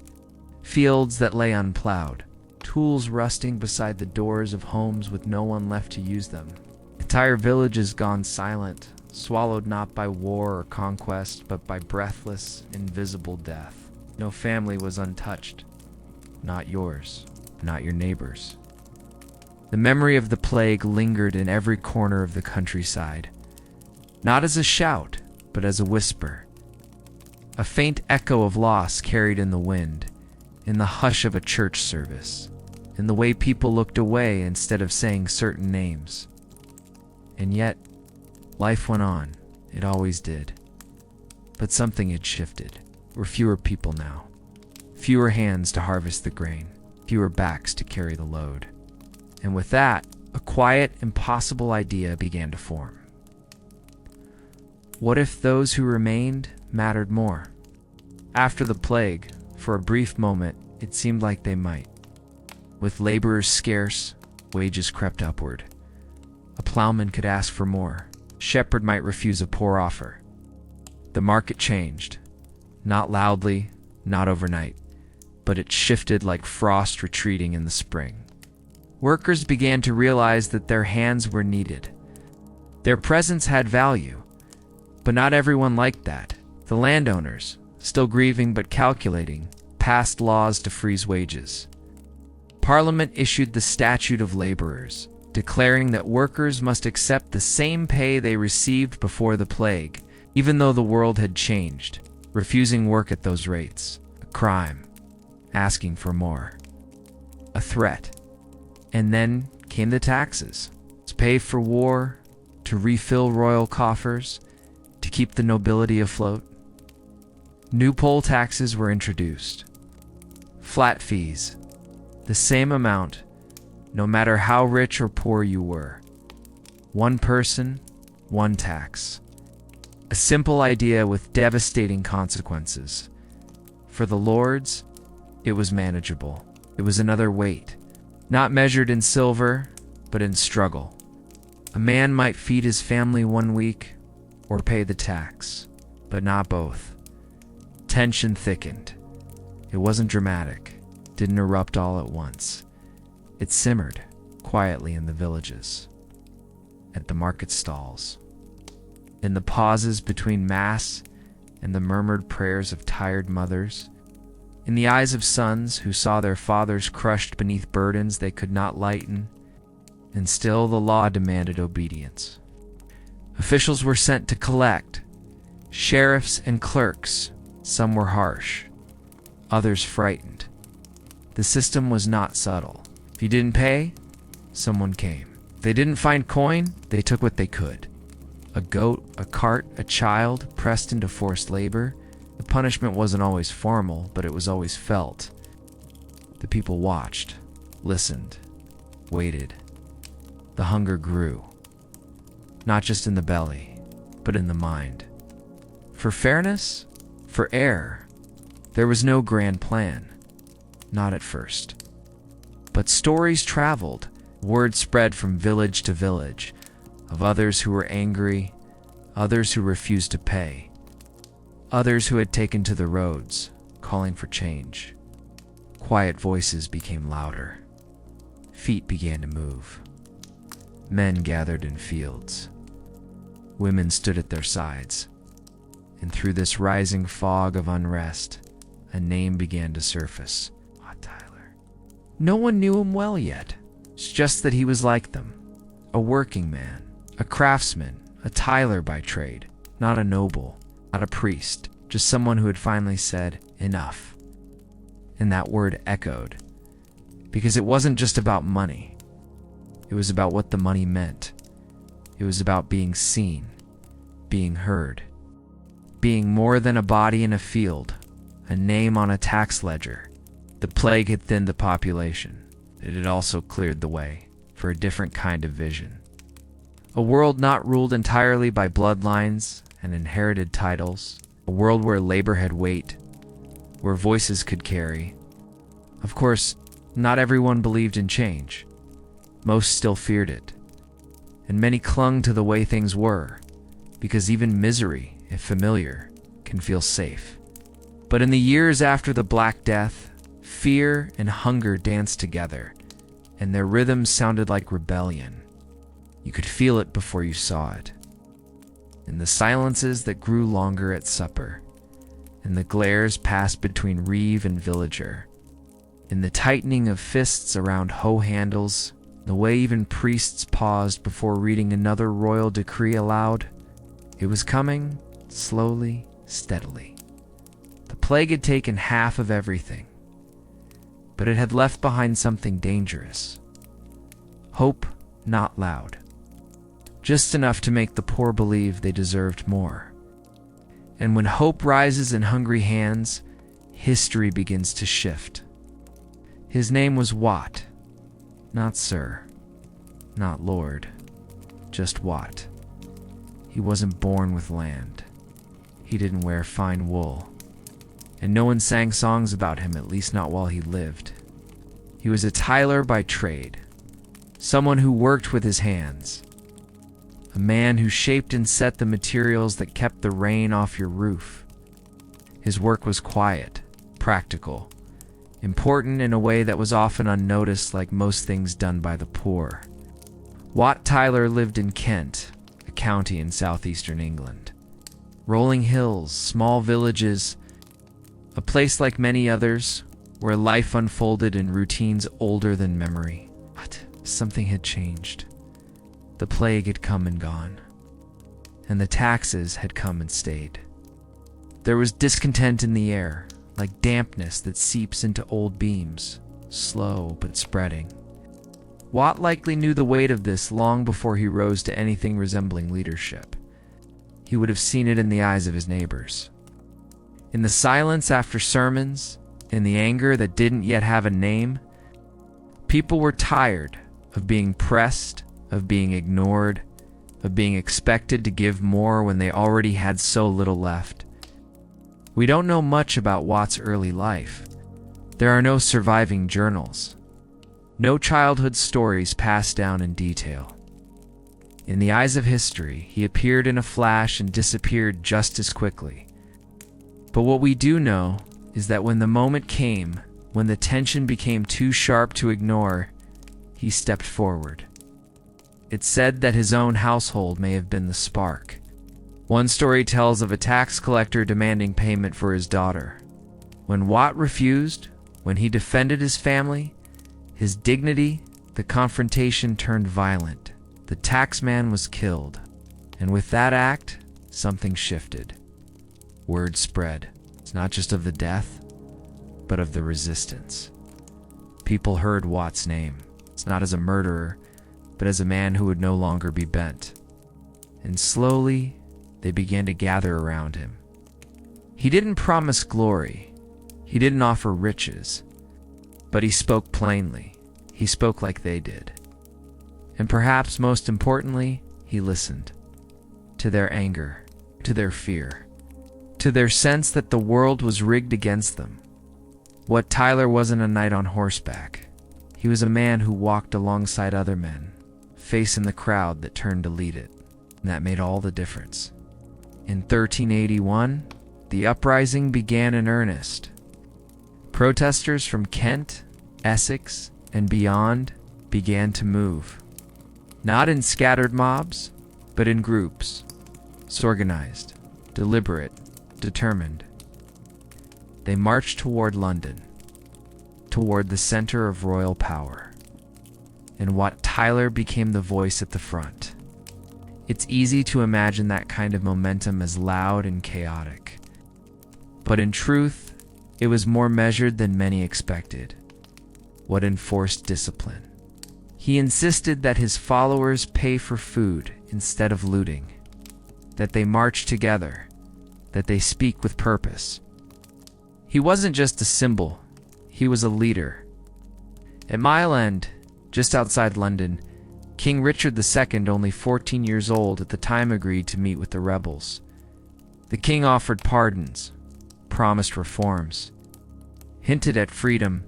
fields that lay unplowed, tools rusting beside the doors of homes with no one left to use them. Entire villages gone silent, swallowed not by war or conquest, but by breathless, invisible death. No family was untouched. Not yours, not your neighbor's. The memory of the plague lingered in every corner of the countryside, not as a shout, but as a whisper. A faint echo of loss carried in the wind, in the hush of a church service, in the way people looked away instead of saying certain names. And yet, life went on. It always did. But something had shifted. There were fewer people now. Fewer hands to harvest the grain. Fewer backs to carry the load. And with that, a quiet, impossible idea began to form. What if those who remained mattered more? After the plague, for a brief moment, it seemed like they might. With laborers scarce, wages crept upward. A plowman could ask for more, shepherd might refuse a poor offer. The market changed. Not loudly, not overnight, but it shifted like frost retreating in the spring. Workers began to realize that their hands were needed. Their presence had value, but not everyone liked that. The landowners, still grieving but calculating, passed laws to freeze wages. Parliament issued the Statute of Laborers, declaring that workers must accept the same pay they received before the plague, even though the world had changed. Refusing work at those rates, a crime. Asking for more, a threat. And then came the taxes, to pay for war, to refill royal coffers, to keep the nobility afloat. New poll taxes were introduced. Flat fees, the same amount, no matter how rich or poor you were. One person, one tax. A simple idea with devastating consequences. For the lords, it was manageable. It was another weight, not measured in silver, but in struggle. A man might feed his family one week or pay the tax, but not both. Tension thickened. It wasn't dramatic, didn't erupt all at once. It simmered quietly in the villages, at the market stalls, in the pauses between mass and the murmured prayers of tired mothers, in the eyes of sons who saw their fathers crushed beneath burdens they could not lighten, and still the law demanded obedience. Officials were sent to collect, sheriffs and clerks. Some were harsh, others frightened. The system was not subtle. If you didn't pay, someone came. If they didn't find coin, they took what they could. A goat, a cart, a child pressed into forced labor. The punishment wasn't always formal, but it was always felt. The people watched, listened, waited. The hunger grew, not just in the belly, but in the mind. For fairness, for air, there was no grand plan, not at first. But stories traveled, word spread from village to village, of others who were angry, others who refused to pay, others who had taken to the roads, calling for change. Quiet voices became louder. Feet began to move. Men gathered in fields. Women stood at their sides. And through this rising fog of unrest, a name began to surface. Wat Tyler. No one knew him well yet. It's just that he was like them. A working man, a craftsman, a Tyler by trade. Not a noble, not a priest, just someone who had finally said, enough. And that word echoed. Because it wasn't just about money. It was about what the money meant. It was about being seen, being heard, being more than a body in a field, a name on a tax ledger. The plague had thinned the population. It had also cleared the way for a different kind of vision. A world not ruled entirely by bloodlines and inherited titles. A world where labor had weight, where voices could carry. Of course, not everyone believed in change. Most still feared it. And many clung to the way things were, because even misery, if familiar, can feel safe. But in the years after the Black Death, fear and hunger danced together, and their rhythms sounded like rebellion. You could feel it before you saw it. In the silences that grew longer at supper, in the glares passed between reeve and villager, in the tightening of fists around hoe handles, the way even priests paused before reading another royal decree aloud, it was coming, slowly, steadily. The plague had taken half of everything, but it had left behind something dangerous. Hope not loud. Just enough to make the poor believe they deserved more. And when hope rises in hungry hands, history begins to shift. His name was Wat, not Sir, not Lord, just Wat. He wasn't born with land. He didn't wear fine wool. And no one sang songs about him, at least not while he lived. He was a Tyler by trade, someone who worked with his hands. a man who shaped and set the materials that kept the rain off your roof. His work was quiet, practical, important in a way that was often unnoticed, like most things done by the poor. Wat Tyler lived in Kent, a county in southeastern England. Rolling hills, small villages, a place like many others where life unfolded in routines older than memory. But something had changed. The plague had come and gone, and the taxes had come and stayed. There was discontent in the air, like dampness that seeps into old beams, slow but spreading. Wat likely knew the weight of this long before he rose to anything resembling leadership. He would have seen it in the eyes of his neighbors. In the silence after sermons, in the anger that didn't yet have a name, people were tired of being pressed, of being ignored, of being expected to give more when they already had so little left. We don't know much about Wat's early life. There are no surviving journals, no childhood stories passed down in detail. In the eyes of history, he appeared in a flash and disappeared just as quickly. But what we do know is that when the moment came, when the tension became too sharp to ignore, he stepped forward. It's said that his own household may have been the spark. One story tells of a tax collector demanding payment for his daughter. When Wat refused, when he defended his family, his dignity, the confrontation turned violent. The taxman was killed, and with that act, something shifted. Word spread. It's not just of the death, but of the resistance. People heard Wat's name. It's not as a murderer, but as a man who would no longer be bent. And slowly, they began to gather around him. He didn't promise glory. He didn't offer riches. But he spoke plainly. He spoke like they did. And perhaps most importantly, he listened. To their anger, to their fear, to their sense that the world was rigged against them. Wat Tyler wasn't a knight on horseback. He was a man who walked alongside other men, facing the crowd that turned to lead it. And that made all the difference. In 1381, the uprising began in earnest. Protesters from Kent, Essex, and beyond began to move. Not in scattered mobs, but in groups. Organized, deliberate, determined. They marched toward London, toward the center of royal power. And Wat Tyler became the voice at the front. It's easy to imagine that kind of momentum as loud and chaotic. But in truth, it was more measured than many expected. Wat enforced discipline. He insisted that his followers pay for food instead of looting, that they march together, that they speak with purpose. He wasn't just a symbol, he was a leader. At Mile End, just outside London, King Richard II, only 14 years old at the time, agreed to meet with the rebels. The king offered pardons, promised reforms, hinted at freedom,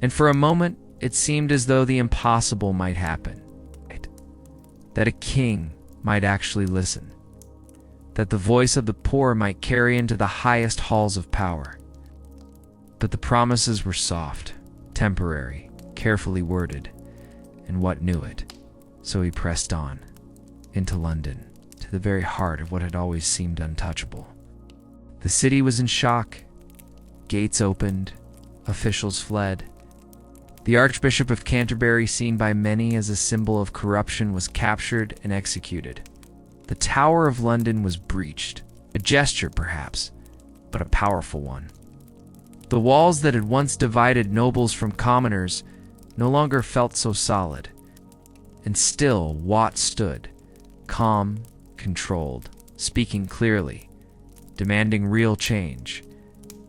and for a moment it seemed as though the impossible might happen. That a king might actually listen. That the voice of the poor might carry into the highest halls of power. But the promises were soft, temporary, carefully worded, and Wat knew it. So he pressed on, into London, to the very heart of what had always seemed untouchable. The city was in shock. Gates opened, officials fled. The Archbishop of Canterbury, seen by many as a symbol of corruption, was captured and executed. The Tower of London was breached, a gesture perhaps, but a powerful one. The walls that had once divided nobles from commoners no longer felt so solid. And still Wat stood, calm, controlled, speaking clearly, demanding real change,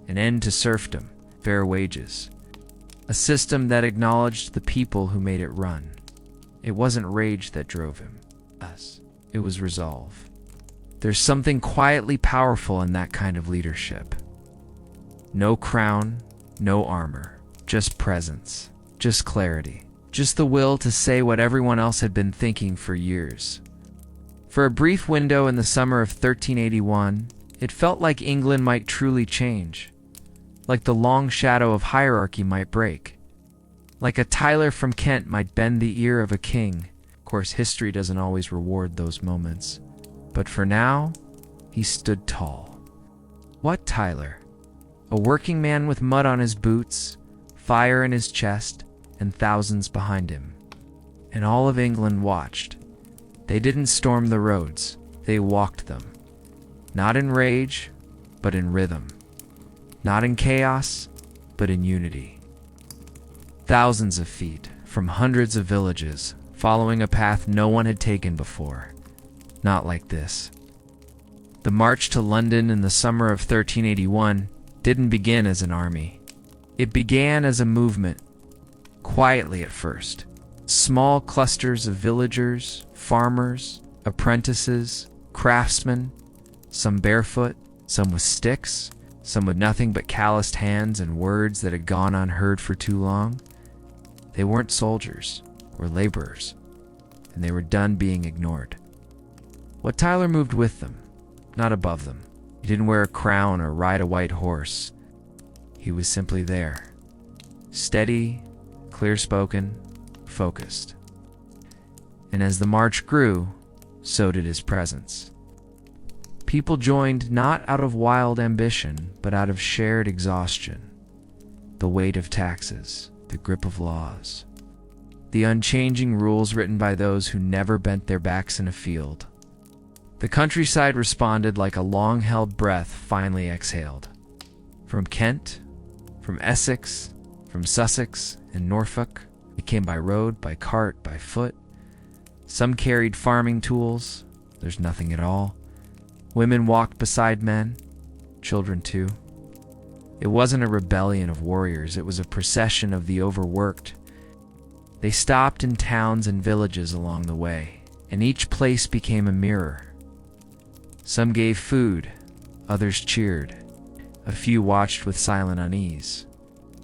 an end to serfdom, fair wages, a system that acknowledged the people who made it run. It wasn't rage that drove him. It was resolve. There's something quietly powerful in that kind of leadership. No crown, no armor, just presence, just clarity, just the will to say what everyone else had been thinking for years. For a brief window in the summer of 1381, it felt like England might truly change, like the long shadow of hierarchy might break, like a Tyler from Kent might bend the ear of a king. Of course, history doesn't always reward those moments, but for now, he stood tall. Wat Tyler, a working man with mud on his boots, fire in his chest, and thousands behind him. And all of England watched. They didn't storm the roads, they walked them. Not in rage, but in rhythm. Not in chaos, but in unity. Thousands of feet, from hundreds of villages, following a path no one had taken before. Not like this. The march to London in the summer of 1381 didn't begin as an army. It began as a movement, quietly at first. Small clusters of villagers, farmers, apprentices, craftsmen, some barefoot, some with sticks, some with nothing but calloused hands and words that had gone unheard for too long. They weren't soldiers or laborers, and they were done being ignored. Wat Tyler moved with them, not above them. He didn't wear a crown or ride a white horse. He was simply there, steady, clear-spoken, focused. And as the march grew, so did his presence. People joined not out of wild ambition, but out of shared exhaustion. The weight of taxes, the grip of laws, the unchanging rules written by those who never bent their backs in a field. The countryside responded like a long-held breath finally exhaled. From Kent, from Essex, from Sussex and Norfolk, it came by road, by cart, by foot. Some carried farming tools. There's nothing at all. Women walked beside men, children too. It wasn't a rebellion of warriors, it was a procession of the overworked. They stopped in towns and villages along the way, and each place became a mirror. Some gave food, others cheered. A few watched with silent unease.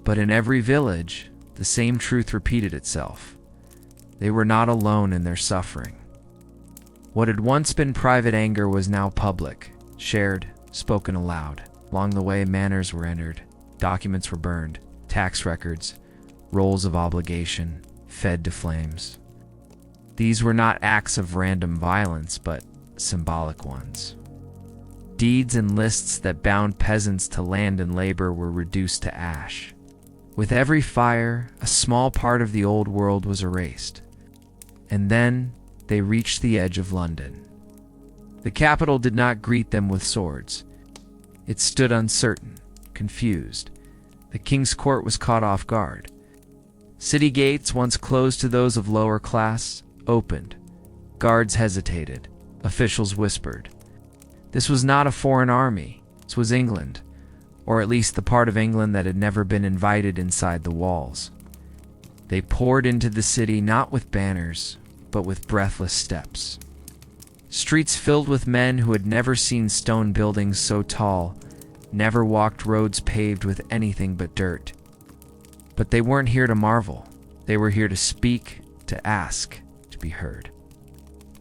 But in every village, the same truth repeated itself. They were not alone in their suffering. What had once been private anger was now public, shared, spoken aloud. Along the way, manners were entered, documents were burned, tax records, rolls of obligation, fed to flames. These were not acts of random violence, but symbolic ones. Deeds and lists that bound peasants to land and labor were reduced to ash. With every fire, a small part of the old world was erased. And then they reached the edge of London. The capital did not greet them with swords. It stood uncertain, confused. The king's court was caught off guard. City gates, once closed to those of lower class, opened. Guards hesitated. Officials whispered. This was not a foreign army. This was England, or at least the part of England that had never been invited inside the walls. They poured into the city not with banners, but with breathless steps. Streets filled with men who had never seen stone buildings so tall, never walked roads paved with anything but dirt. But they weren't here to marvel. They were here to speak, to ask, to be heard.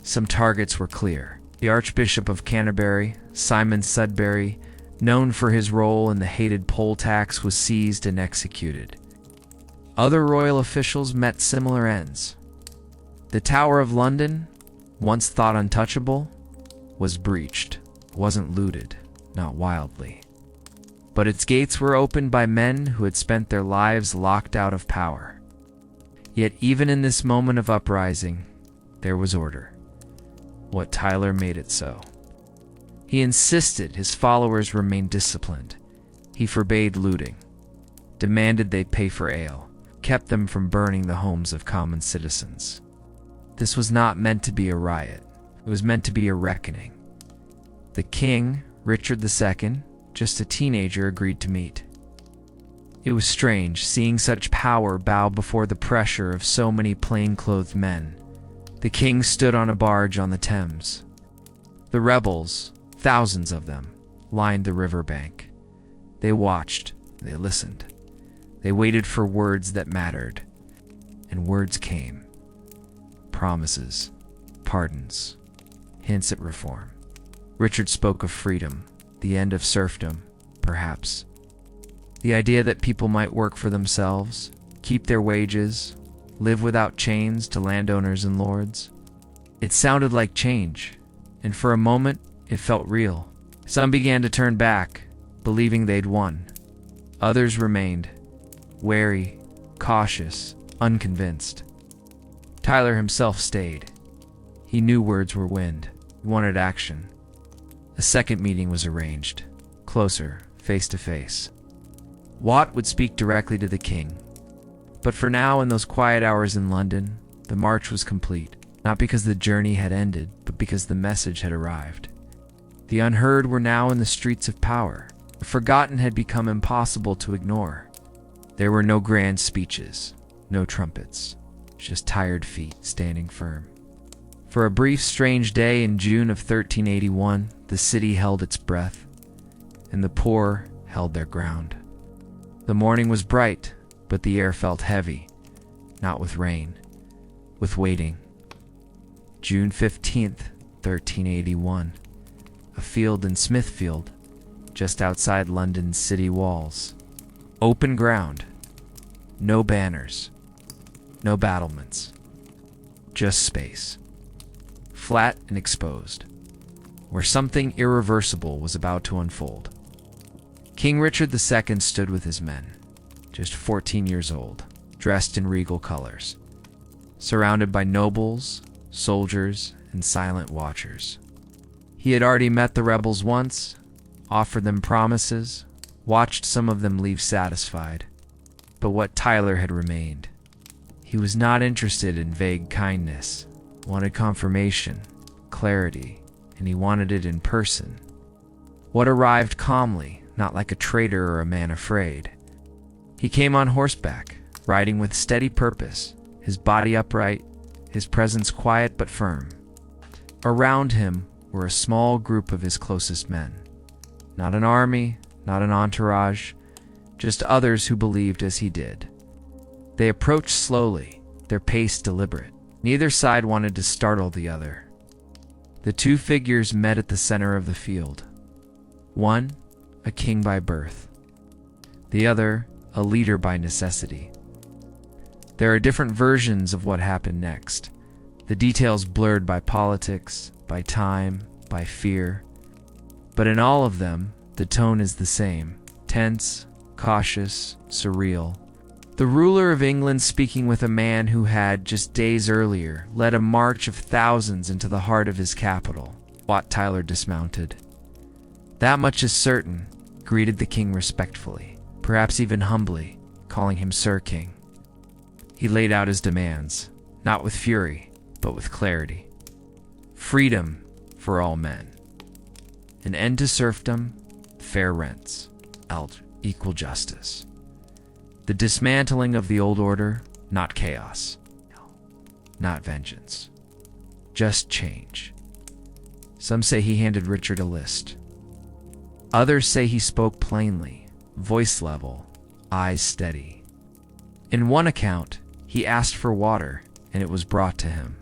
Some targets were clear. The Archbishop of Canterbury, Simon Sudbury, known for his role in the hated poll tax, was seized and executed. Other royal officials met similar ends. The Tower of London, once thought untouchable, was breached. It wasn't looted, not wildly. But its gates were opened by men who had spent their lives locked out of power. Yet even in this moment of uprising, there was order. Wat Tyler made it so. He insisted his followers remain disciplined. He forbade looting, demanded they pay for ale, kept them from burning the homes of common citizens. This was not meant to be a riot. It was meant to be a reckoning. The king, Richard II, just a teenager, agreed to meet. It was strange seeing such power bow before the pressure of so many plain-clothed men. The king stood on a barge on the Thames. The rebels, thousands of them, lined the riverbank. They watched, they listened. They waited for words that mattered. And words came. Promises, pardons, hints at reform. Richard spoke of freedom, the end of serfdom, perhaps. The idea that people might work for themselves, keep their wages, live without chains to landowners and lords. It sounded like change, and for a moment it felt real. Some began to turn back, believing they'd won. Others remained, wary, cautious, unconvinced. Tyler himself stayed. He knew words were wind. He wanted action. A second meeting was arranged, closer, face to face. Wat would speak directly to the king. But for now, in those quiet hours in London, the march was complete, not because the journey had ended, but because the message had arrived. The unheard were now in the streets of power. The forgotten had become impossible to ignore. There were no grand speeches, no trumpets, just tired feet standing firm. For a brief, strange day in June of 1381, the city held its breath, and the poor held their ground. The morning was bright, but the air felt heavy, not with rain, with waiting. June 15th, 1381, a field in Smithfield, just outside London's city walls. Open ground, no banners, no battlements, just space. Flat and exposed, where something irreversible was about to unfold. King Richard II stood with his men, just 14 years old, dressed in regal colors, surrounded by nobles, soldiers, and silent watchers. He had already met the rebels once, offered them promises, watched some of them leave satisfied. But Wat Tyler had remained. He was not interested in vague kindness, wanted confirmation, clarity, and he wanted it in person. Wat arrived calmly, not like a traitor or a man afraid. He came on horseback, riding with steady purpose, his body upright, his presence quiet but firm. Around him were a small group of his closest men. Not an army, not an entourage, just others who believed as he did. They approached slowly, their pace deliberate. Neither side wanted to startle the other. The two figures met at the center of the field. One, a king by birth. The other, a leader by necessity. There are different versions of what happened next, the details blurred by politics, by time, by fear. But in all of them, the tone is the same, tense, cautious, surreal. The ruler of England speaking with a man who had, just days earlier, led a march of thousands into the heart of his capital. Wat Tyler dismounted. That much is certain, greeted the king respectfully, perhaps even humbly, calling him Sir King. He laid out his demands, not with fury, but with clarity. Freedom for all men. An end to serfdom, fair rents, equal justice. The dismantling of the old order, not chaos, not vengeance, just change. Some say he handed Richard a list. Others say he spoke plainly, voice level, eyes steady. In one account, he asked for water, and it was brought to him.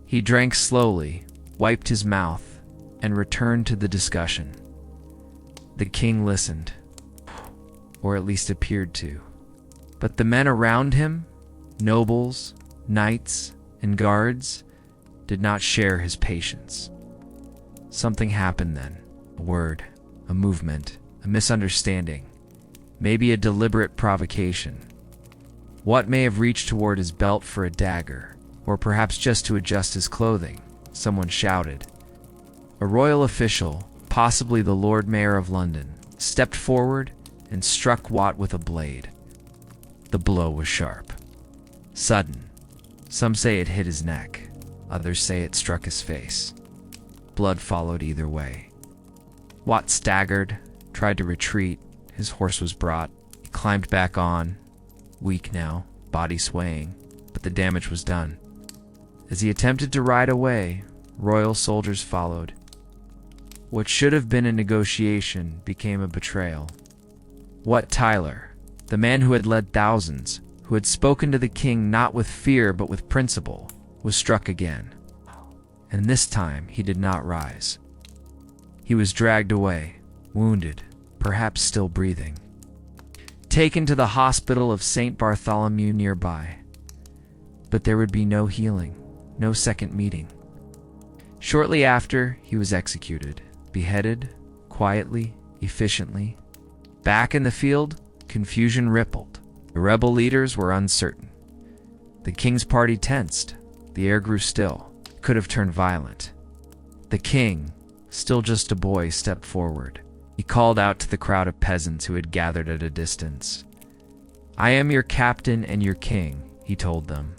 He drank slowly, wiped his mouth, and returned to the discussion. The king listened, or at least appeared to. But the men around him, nobles, knights, and guards, did not share his patience. Something happened then. A word, a movement, a misunderstanding, maybe a deliberate provocation. Wat may have reached toward his belt for a dagger, or perhaps just to adjust his clothing. Someone shouted. A royal official, possibly the Lord Mayor of London, stepped forward and struck Wat with a blade. The blow was sharp, sudden. Some say it hit his neck, others say it struck his face. Blood followed either way. Wat staggered, tried to retreat. His horse was brought. He climbed back on, weak now, body swaying, but the damage was done. As he attempted to ride away, royal soldiers followed. What should have been a negotiation became a betrayal. Wat Tyler, the man who had led thousands, who had spoken to the king not with fear but with principle, was struck again. and this time he did not rise. He was dragged away, wounded, perhaps still breathing, taken to the hospital of St. Bartholomew nearby. But there would be no healing, no second meeting. Shortly after, he was executed, beheaded, quietly, efficiently. Back in the field, confusion rippled. The rebel leaders were uncertain. The king's party tensed. The air grew still. Could have turned violent. The king, still just a boy, stepped forward. He called out to the crowd of peasants who had gathered at a distance. "I am your captain and your king," he told them.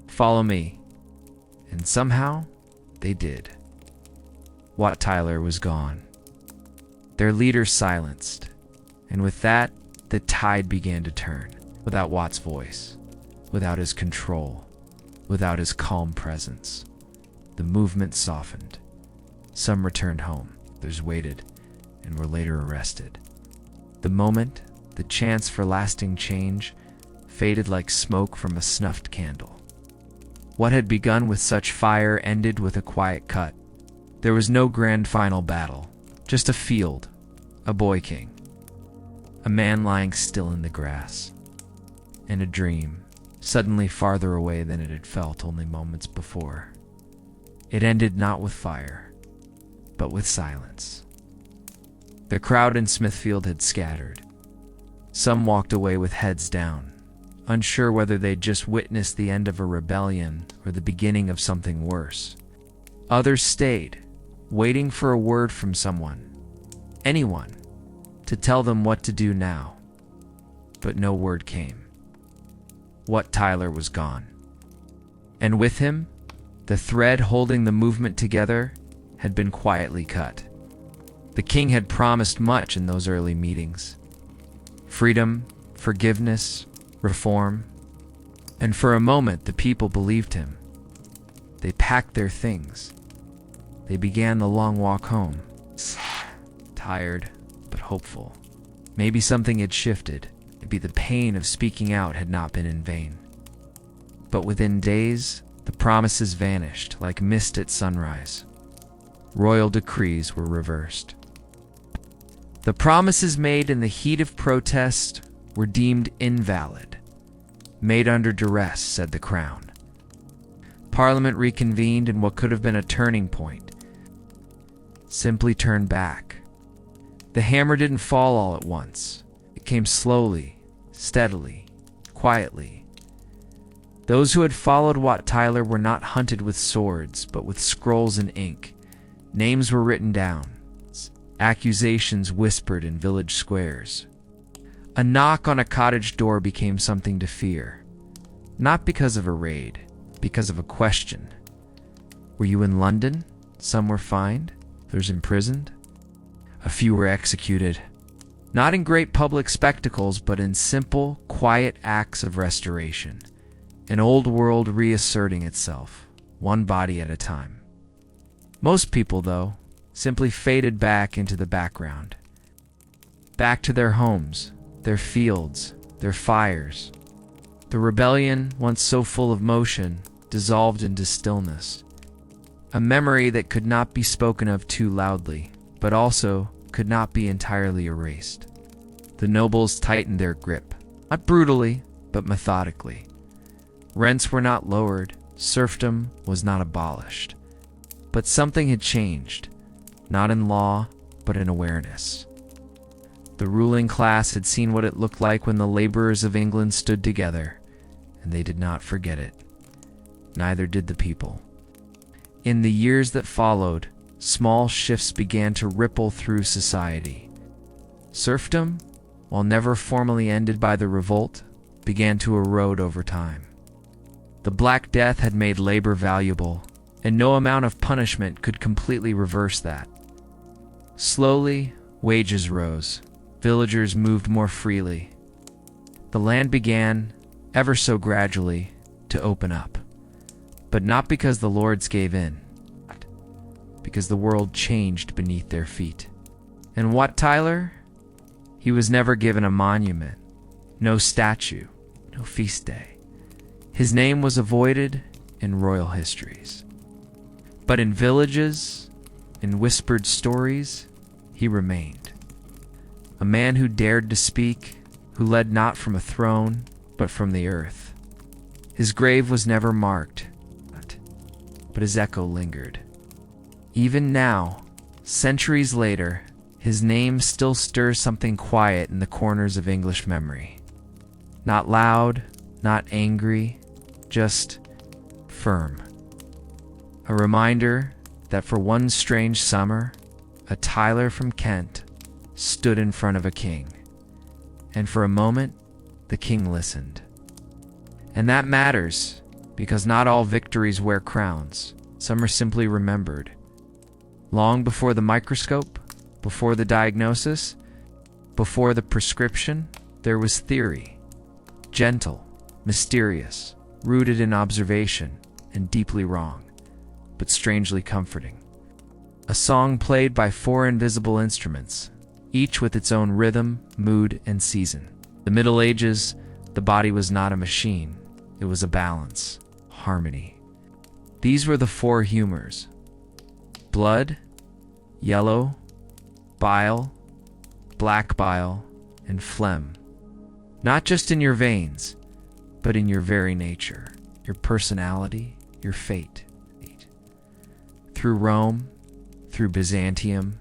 "Follow me." And somehow, they did. Wat Tyler was gone. Their leader silenced. And with that, the tide began to turn. Without Wat's voice, without his control, without his calm presence, the movement softened. Some returned home, others waited, and were later arrested. The moment, the chance for lasting change, faded like smoke from a snuffed candle. What had begun with such fire ended with a quiet cut. There was no grand final battle, just a field, a boy king, a man lying still in the grass, and a dream, suddenly farther away than it had felt only moments before. It ended not with fire, but with silence. The crowd in Smithfield had scattered. Some walked away with heads down, unsure whether they'd just witnessed the end of a rebellion or the beginning of something worse. Others stayed, waiting for a word from someone, anyone, to tell them what to do now. But no word came. Wat Tyler was gone. And with him, the thread holding the movement together had been quietly cut. The king had promised much in those early meetings. Freedom, forgiveness, reform. And for a moment, the people believed him. They packed their things. They began the long walk home. Tired, but hopeful. Maybe something had shifted. Maybe the pain of speaking out had not been in vain. But within days, the promises vanished like mist at sunrise. Royal decrees were reversed. The promises made in the heat of protest were deemed invalid. Made under duress, said the crown. Parliament reconvened in what could have been a turning point. Simply turned back. The hammer didn't fall all at once. It came slowly, steadily, quietly. Those who had followed Wat Tyler were not hunted with swords, but with scrolls and ink. Names were written down. Accusations whispered in village squares. A knock on a cottage door became something to fear. Not because of a raid, because of a question. Were you in London? Some were fined, others imprisoned. A few were executed. Not in great public spectacles, but in simple, quiet acts of restoration. An old world reasserting itself, one body at a time. Most people, though, simply faded back into the background. Back to their homes, their fields, their fires. The rebellion, once so full of motion, dissolved into stillness. A memory that could not be spoken of too loudly, but also could not be entirely erased. The nobles tightened their grip, not brutally, but methodically. Rents were not lowered, serfdom was not abolished. But something had changed, not in law, but in awareness. The ruling class had seen what it looked like when the laborers of England stood together, and they did not forget it. Neither did the people. In the years that followed, small shifts began to ripple through society. Serfdom, while never formally ended by the revolt, began to erode over time. The Black Death had made labor valuable, and no amount of punishment could completely reverse that. Slowly, wages rose. Villagers moved more freely. The land began, ever so gradually, to open up. But not because the lords gave in, because the world changed beneath their feet. And Wat Tyler? He was never given a monument, no statue, no feast day. His name was avoided in royal histories. But in villages, in whispered stories, he remained. A man who dared to speak, who led not from a throne, but from the earth. His grave was never marked, but his echo lingered. Even now, centuries later, his name still stirs something quiet in the corners of English memory. Not loud, not angry, just firm. A reminder that for one strange summer, a Tyler from Kent stood in front of a king. And for a moment, the king listened. And that matters, because not all victories wear crowns. Some are simply remembered. Long before the microscope, before the diagnosis, before the prescription, there was theory. Gentle, mysterious, rooted in observation, and deeply wrong, but strangely comforting. A song played by 4 invisible instruments, each with its own rhythm, mood, and season. The Middle Ages, the body was not a machine. It was a balance, harmony. These were the 4 humors: blood, yellow, bile, black bile, and phlegm. Not just in your veins, but in your very nature, your personality, your fate. Through Rome, through Byzantium,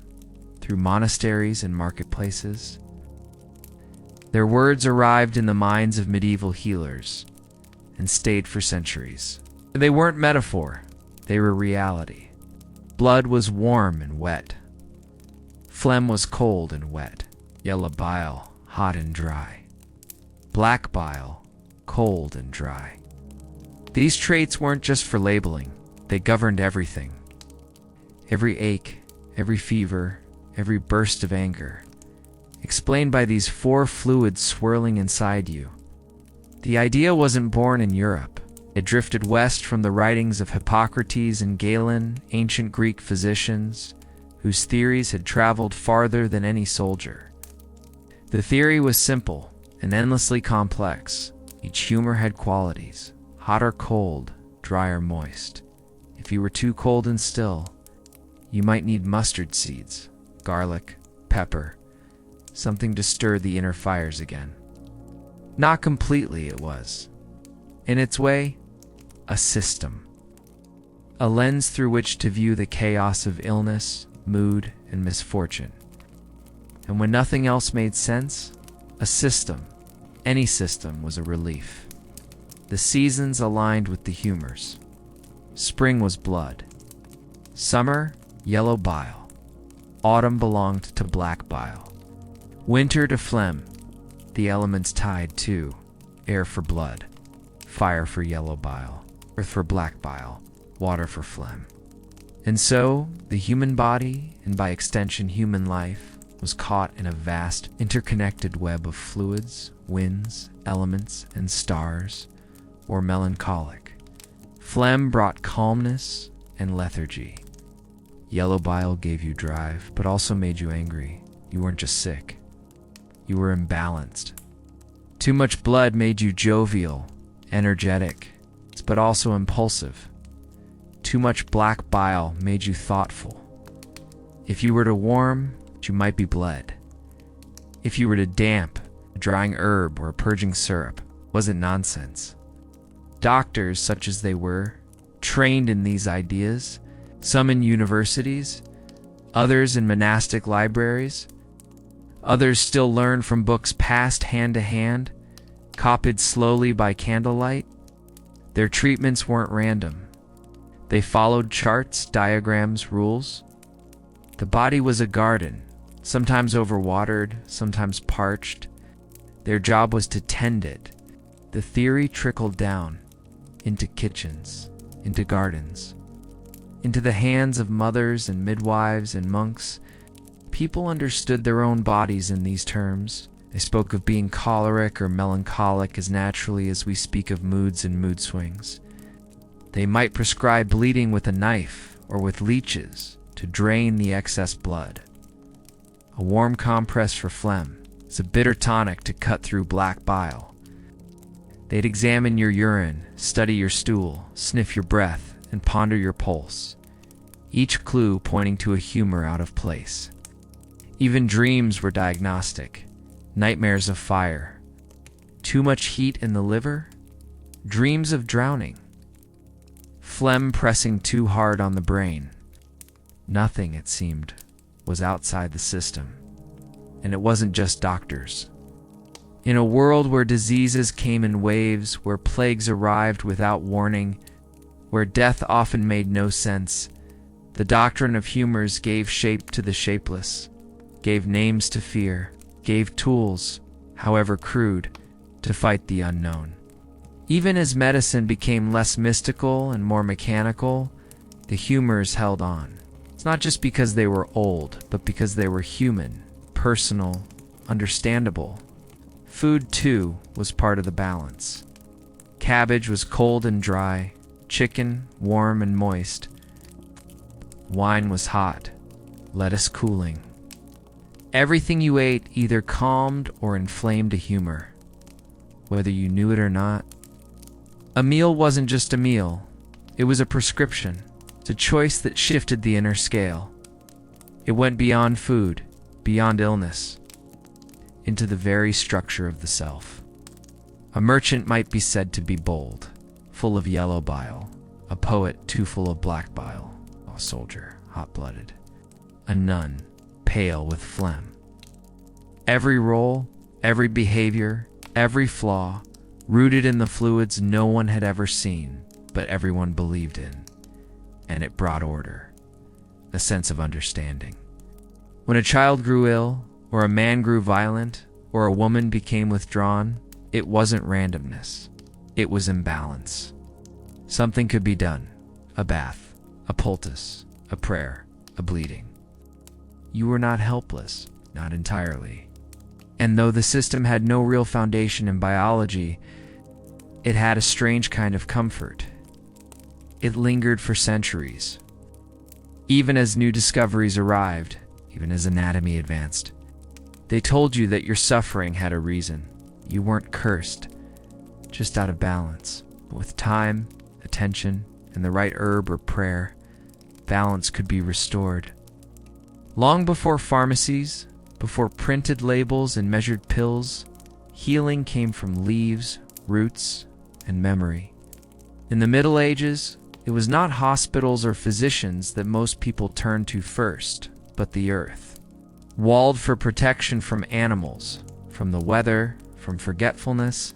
through monasteries and marketplaces, their words arrived in the minds of medieval healers and stayed for centuries. They weren't metaphor, they were reality. Blood was warm and wet. Phlegm was cold and wet. Yellow bile, hot and dry. Black bile, cold and dry. These traits weren't just for labeling, they governed everything. Every ache, every fever, every burst of anger, explained by these 4 fluids swirling inside you. The idea wasn't born in Europe. It drifted west from the writings of Hippocrates and Galen, ancient Greek physicians, whose theories had traveled farther than any soldier. The theory was simple and endlessly complex. Each humor had qualities: hot or cold, dry or moist. If you were too cold and still, you might need mustard seeds, garlic, pepper, something to stir the inner fires again. Not completely, it was. In its way, a system. A lens through which to view the chaos of illness, mood, and misfortune. And when nothing else made sense, a system, any system, was a relief. The seasons aligned with the humors. Spring was blood. Summer, yellow bile. Autumn belonged to black bile. Winter to phlegm. The elements tied too. Air for blood. Fire for yellow bile. Earth for black bile. Water for phlegm. And so, the human body, and by extension human life, was caught in a vast, interconnected web of fluids, winds, elements, and stars, or melancholic. Phlegm brought calmness and lethargy. Yellow bile gave you drive, but also made you angry. You weren't just sick. You were imbalanced. Too much blood made you jovial, energetic, but also impulsive. Too much black bile made you thoughtful. If you were to warm, you might be bled. If you were to damp, a drying herb or a purging syrup wasn't nonsense. Doctors, such as they were, trained in these ideas, some in universities, others in monastic libraries, others still learn from books passed hand to hand, copied slowly by candlelight. Their treatments weren't random. They followed charts, diagrams, rules. The body was a garden, sometimes overwatered, sometimes parched. Their job was to tend it. The theory trickled down into kitchens, into gardens, into the hands of mothers and midwives and monks. People understood their own bodies in these terms. They spoke of being choleric or melancholic as naturally as we speak of moods and mood swings. They might prescribe bleeding with a knife or with leeches to drain the excess blood. A warm compress for phlegm is a bitter tonic to cut through black bile. They'd examine your urine, study your stool, sniff your breath, and ponder your pulse. each clue pointing to a humor out of place. Even dreams were diagnostic. Nightmares of fire. Too much heat in the liver? Dreams of drowning. Phlegm pressing too hard on the brain. Nothing, it seemed, was outside the system. And it wasn't just doctors. In a world where diseases came in waves, where plagues arrived without warning, where death often made no sense, the doctrine of humors gave shape to the shapeless, gave names to fear, gave tools, however crude, to fight the unknown. Even as medicine became less mystical and more mechanical, the humors held on. It's not just because they were old, but because they were human, personal, understandable. Food, too, was part of the balance. Cabbage was cold and dry, chicken warm and moist. Wine was hot, lettuce cooling. Everything you ate either calmed or inflamed a humor, whether you knew it or not. A meal wasn't just a meal, it was a prescription. It's a choice that shifted the inner scale. It went beyond food, beyond illness, into the very structure of the self. A merchant might be said to be bold, full of yellow bile, a poet too full of black bile, a soldier, hot-blooded, a nun, pale with phlegm. Every role, every behavior, every flaw, rooted in the fluids no one had ever seen, but everyone believed in. And it brought order, a sense of understanding. When a child grew ill, or a man grew violent, or a woman became withdrawn, it wasn't randomness. It was imbalance. Something could be done. A bath, a poultice, a prayer, a bleeding. You were not helpless, not entirely. And though the system had no real foundation in biology, it had a strange kind of comfort. It lingered for centuries. Even as new discoveries arrived, even as anatomy advanced, they told you that your suffering had a reason. You weren't cursed, just out of balance. But with time, attention, and the right herb or prayer, balance could be restored. Long before pharmacies, before printed labels and measured pills, healing came from leaves, roots, and memory. In the Middle Ages, it was not hospitals or physicians that most people turned to first, but the earth. Walled for protection from animals, from the weather, from forgetfulness.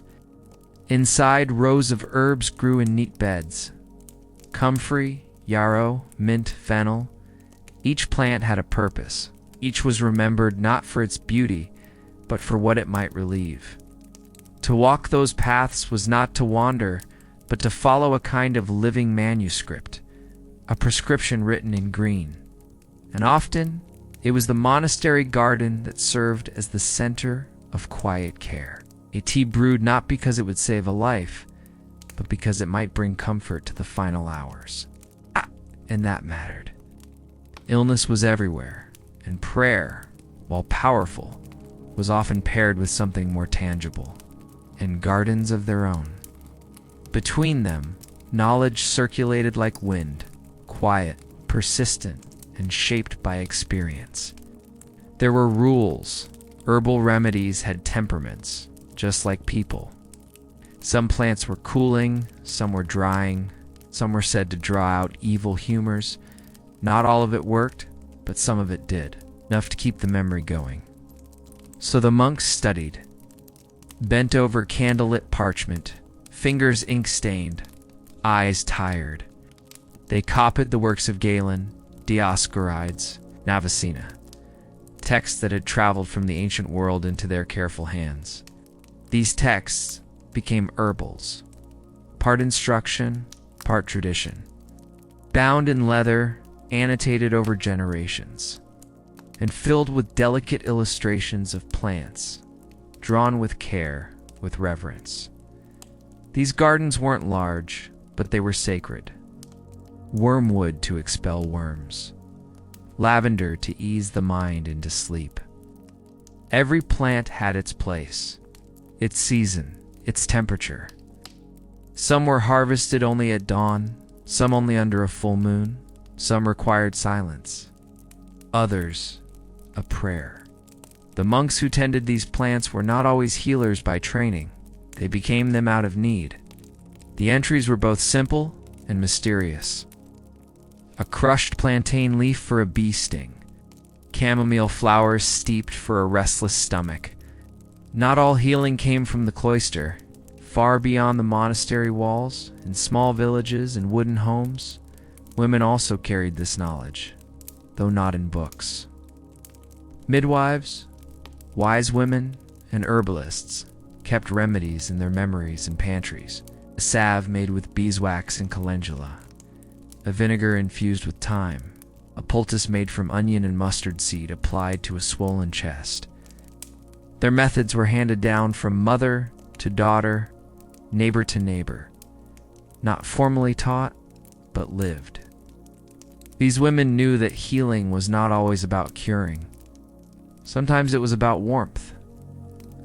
Inside, rows of herbs grew in neat beds. Comfrey, yarrow, mint, fennel. Each plant had a purpose. Each was remembered not for its beauty, but for what it might relieve. To walk those paths was not to wander, but to follow a kind of living manuscript, a prescription written in green. And often, it was the monastery garden that served as the center of quiet care. A tea brewed not because it would save a life, but because it might bring comfort to the final hours. And that mattered. Illness was everywhere, and prayer, while powerful, was often paired with something more tangible, and gardens of their own. Between them, knowledge circulated like wind, quiet, persistent, and shaped by experience. There were rules. Herbal remedies had temperaments, just like people. Some plants were cooling, some were drying, some were said to draw out evil humors. Not all of it worked, but some of it did, enough to keep the memory going. So the monks studied, bent over candlelit parchment, fingers ink-stained, eyes tired. They copied the works of Galen, Dioscorides, Navisena, texts that had traveled from the ancient world into their careful hands. These texts became herbals, part instruction, part tradition, bound in leather, annotated over generations, and filled with delicate illustrations of plants, drawn with care, with reverence. These gardens weren't large, but they were sacred. Wormwood to expel worms, lavender to ease the mind into sleep. Every plant had its place, its season, its temperature. Some were harvested only at dawn, some only under a full moon, Some required silence. Others, a prayer. The monks who tended these plants were not always healers by training. They became them out of need. The entries were both simple and mysterious. A crushed plantain leaf for a bee sting. Chamomile flowers steeped for a restless stomach. Not all healing came from the cloister. Far beyond the monastery walls, in small villages and wooden homes, women also carried this knowledge, though not in books. Midwives, wise women, and herbalists kept remedies in their memories and pantries. A salve made with beeswax and calendula, a vinegar infused with thyme, a poultice made from onion and mustard seed applied to a swollen chest. Their methods were handed down from mother to daughter, neighbor to neighbor, not formally taught, but lived. These women knew that healing was not always about curing. Sometimes it was about warmth,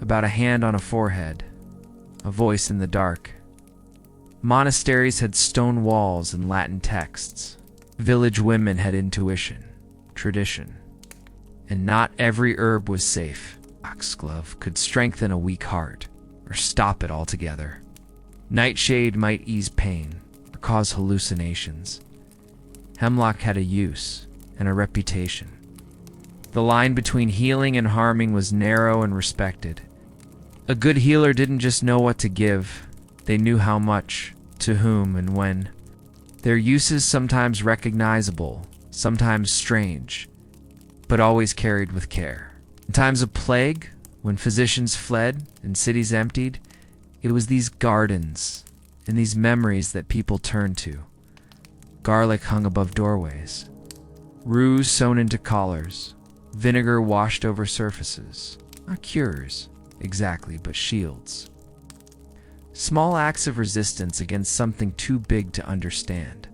about a hand on a forehead, a voice in the dark. Monasteries had stone walls and Latin texts. Village women had intuition, tradition. And not every herb was safe. Foxglove could strengthen a weak heart, or stop it altogether. Nightshade might ease pain, or cause hallucinations. Hemlock had a use and a reputation. The line between healing and harming was narrow and respected. A good healer didn't just know what to give, they knew how much, to whom, and when. Their uses sometimes recognizable, sometimes strange, but always carried with care. In times of plague, when physicians fled and cities emptied, it was these gardens and these memories that people turned to. Garlic hung above doorways, rue sewn into collars, vinegar washed over surfaces. Not cures, exactly, but shields. Small acts of resistance against something too big to understand.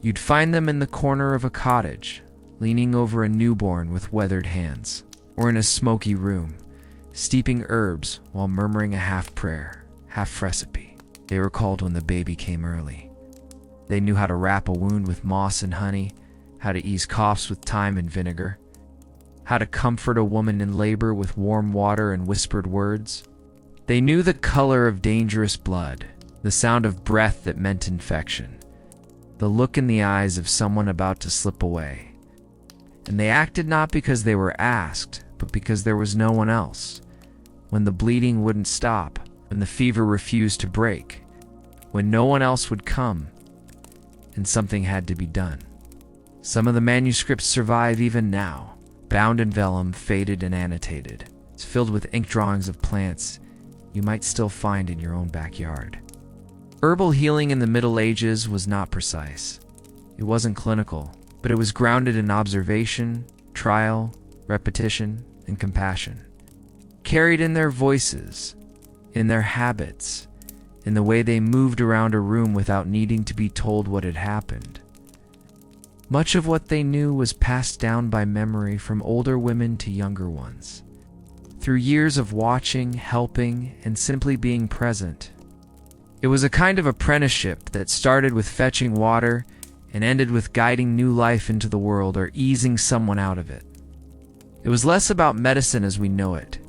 You'd find them in the corner of a cottage, leaning over a newborn with weathered hands, or in a smoky room, steeping herbs while murmuring a half-prayer, half-recipe. They recalled when the baby came early. They knew how to wrap a wound with moss and honey, how to ease coughs with thyme and vinegar, how to comfort a woman in labor with warm water and whispered words. They knew the color of dangerous blood, the sound of breath that meant infection, the look in the eyes of someone about to slip away. And they acted not because they were asked, but because there was no one else. When the bleeding wouldn't stop, when the fever refused to break, when no one else would come, and something had to be done. Some of the manuscripts survive even now, bound in vellum, faded and annotated. It's filled with ink drawings of plants you might still find in your own backyard. Herbal healing in the Middle Ages was not precise. It wasn't clinical, but it was grounded in observation, trial, repetition, and compassion. Carried in their voices, in their habits, in the way they moved around a room without needing to be told what had happened. Much of what they knew was passed down by memory from older women to younger ones. Through years of watching, helping, and simply being present. It was a kind of apprenticeship that started with fetching water and ended with guiding new life into the world or easing someone out of it. It was less about medicine as we know it,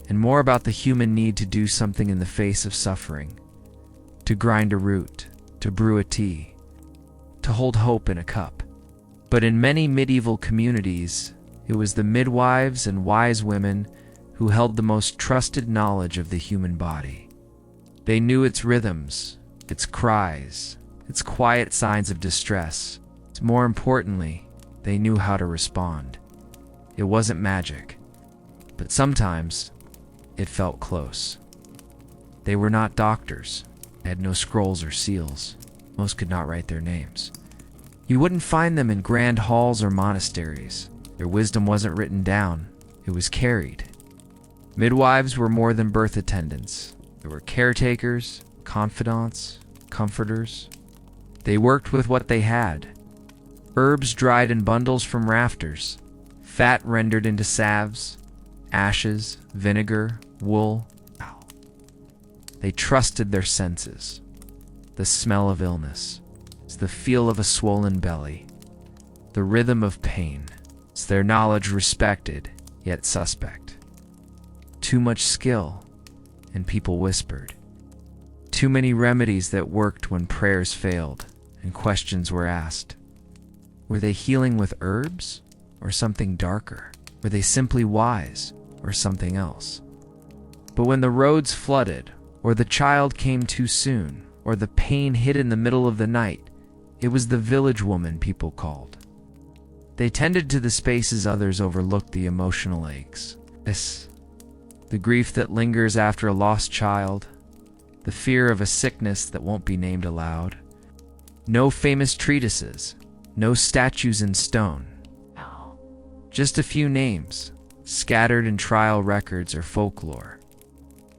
and more about the human need to do something in the face of suffering, to grind a root, to brew a tea, to hold hope in a cup. But in many medieval communities, it was the midwives and wise women who held the most trusted knowledge of the human body. They knew its rhythms, its cries, its quiet signs of distress. More importantly, they knew how to respond. It wasn't magic, but sometimes it felt close. They were not doctors, had no scrolls or seals. Most could not write their names. You wouldn't find them in grand halls or monasteries. Their wisdom wasn't written down, it was carried. Midwives were more than birth attendants. They were caretakers, confidants, comforters. They worked with what they had. Herbs dried in bundles from rafters, fat rendered into salves, ashes, vinegar, wool. They trusted their senses. The smell of illness, the feel of a swollen belly, the rhythm of pain. It's their knowledge respected, yet suspect. Too much skill, and people whispered. Too many remedies that worked when prayers failed, and questions were asked. Were they healing with herbs, or something darker? Were they simply wise, or something else? But when the roads flooded, or the child came too soon, or the pain hit in the middle of the night, it was the village woman people called. They tended to the spaces others overlooked, the emotional aches. The grief that lingers after a lost child, the fear of a sickness that won't be named aloud. No famous treatises, no statues in stone. Just a few names, scattered in trial records or folklore.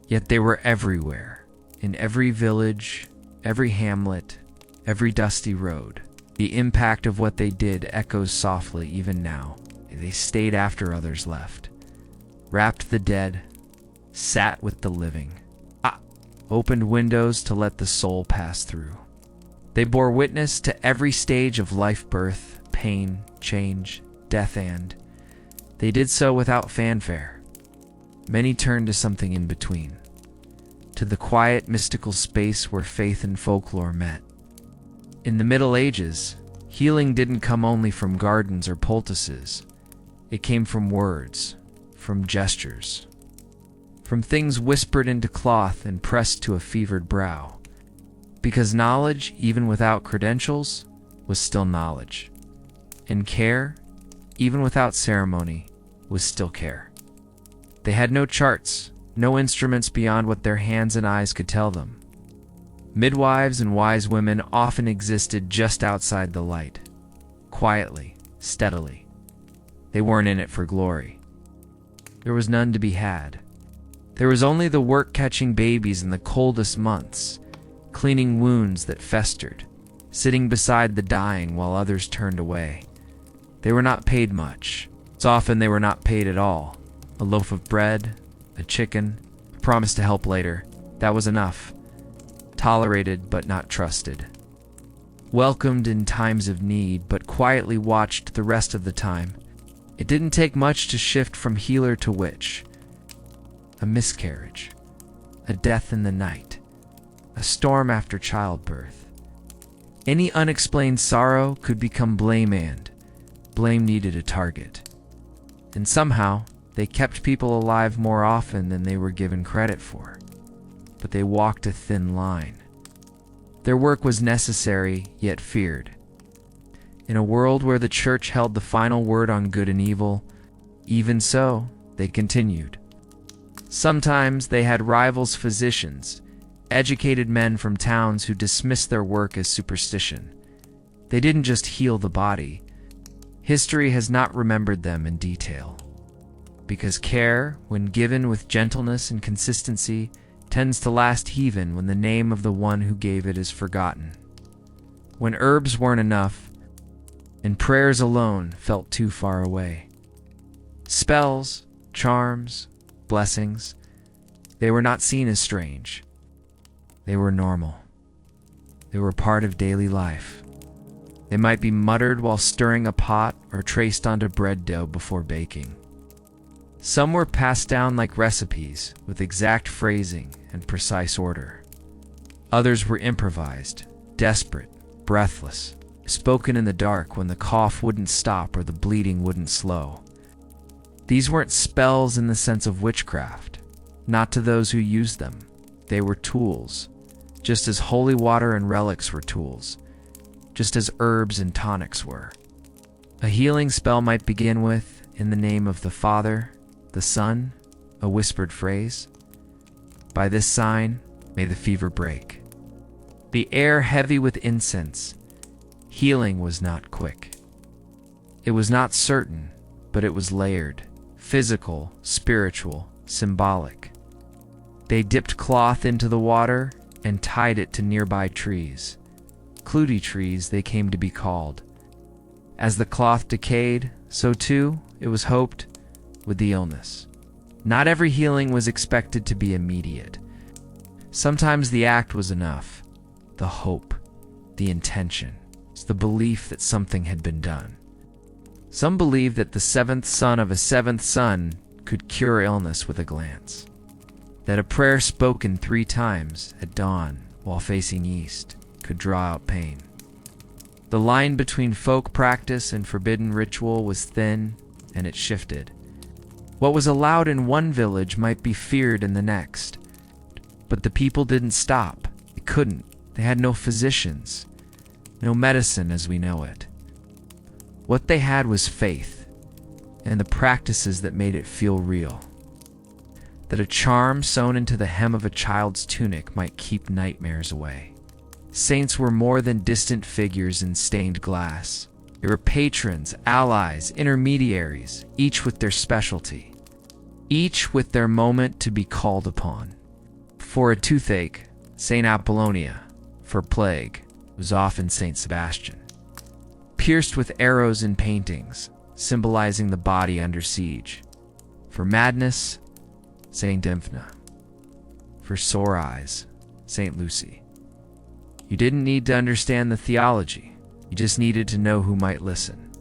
Yet they were everywhere, in every village, every hamlet, every dusty road. The impact of what they did echoes softly even now. They stayed after others left, wrapped the dead, sat with the living, opened windows to let the soul pass through. They bore witness to every stage of life, birth, pain, change, death, and they did so without fanfare. Many turned to something in between, to the quiet, mystical space where faith and folklore met. In the Middle Ages, healing didn't come only from gardens or poultices. It came from words, from gestures, from things whispered into cloth and pressed to a fevered brow. Because knowledge, even without credentials, was still knowledge. And care, even without ceremony, was still care. They had no charts, no instruments beyond what their hands and eyes could tell them. Midwives and wise women often existed just outside the light, quietly, steadily. They weren't in it for glory. There was none to be had. There was only the work catching babies in the coldest months, cleaning wounds that festered, sitting beside the dying while others turned away. They were not paid much. It's often they were not paid at all. A loaf of bread, a chicken, a promise to help later. That was enough. Tolerated but not trusted. Welcomed in times of need, but quietly watched the rest of the time. It didn't take much to shift from healer to witch. A miscarriage, a death in the night, a storm after childbirth. Any unexplained sorrow could become blame, and blame needed a target. And somehow, they kept people alive more often than they were given credit for. But they walked a thin line. Their work was necessary, yet feared. In a world where the church held the final word on good and evil, even so, they continued. Sometimes they had rivals physicians, educated men from towns who dismissed their work as superstition. They didn't just heal the body. History has not remembered them in detail. Because care, when given with gentleness and consistency, tends to last even when the name of the one who gave it is forgotten. When herbs weren't enough, and prayers alone felt too far away. Spells, charms, blessings, they were not seen as strange. They were normal. They were part of daily life. They might be muttered while stirring a pot or traced onto bread dough before baking. Some were passed down like recipes with exact phrasing and precise order. Others were improvised, desperate, breathless, spoken in the dark when the cough wouldn't stop or the bleeding wouldn't slow. These weren't spells in the sense of witchcraft, not to those who used them. They were tools, just as holy water and relics were tools, just as herbs and tonics were. A healing spell might begin with, in the name of the Father, the Son, a whispered phrase. By this sign, may the fever break. The air heavy with incense. Healing was not quick. It was not certain, but it was layered, physical, spiritual, symbolic. They dipped cloth into the water and tied it to nearby trees. Clootie trees they came to be called. As the cloth decayed, so too, it was hoped, with the illness. Not every healing was expected to be immediate. Sometimes the act was enough. The hope, the intention, the belief that something had been done. Some believed that the seventh son of a seventh son could cure illness with a glance, that a prayer spoken 3 times at dawn while facing east could draw out pain. The line between folk practice and forbidden ritual was thin, and it shifted. What was allowed in one village might be feared in the next. But the people didn't stop. They couldn't. They had no physicians, no medicine as we know it. What they had was faith, and the practices that made it feel real. That a charm sewn into the hem of a child's tunic might keep nightmares away. Saints were more than distant figures in stained glass. They were patrons, allies, intermediaries, each with their specialty, each with their moment to be called upon. For a toothache, Saint Apollonia; for plague, was often Saint Sebastian. Pierced with arrows in paintings, symbolizing the body under siege. For madness, Saint Dymphna. For sore eyes, Saint Lucy. You didn't need to understand the theology. You just needed to know who might listen.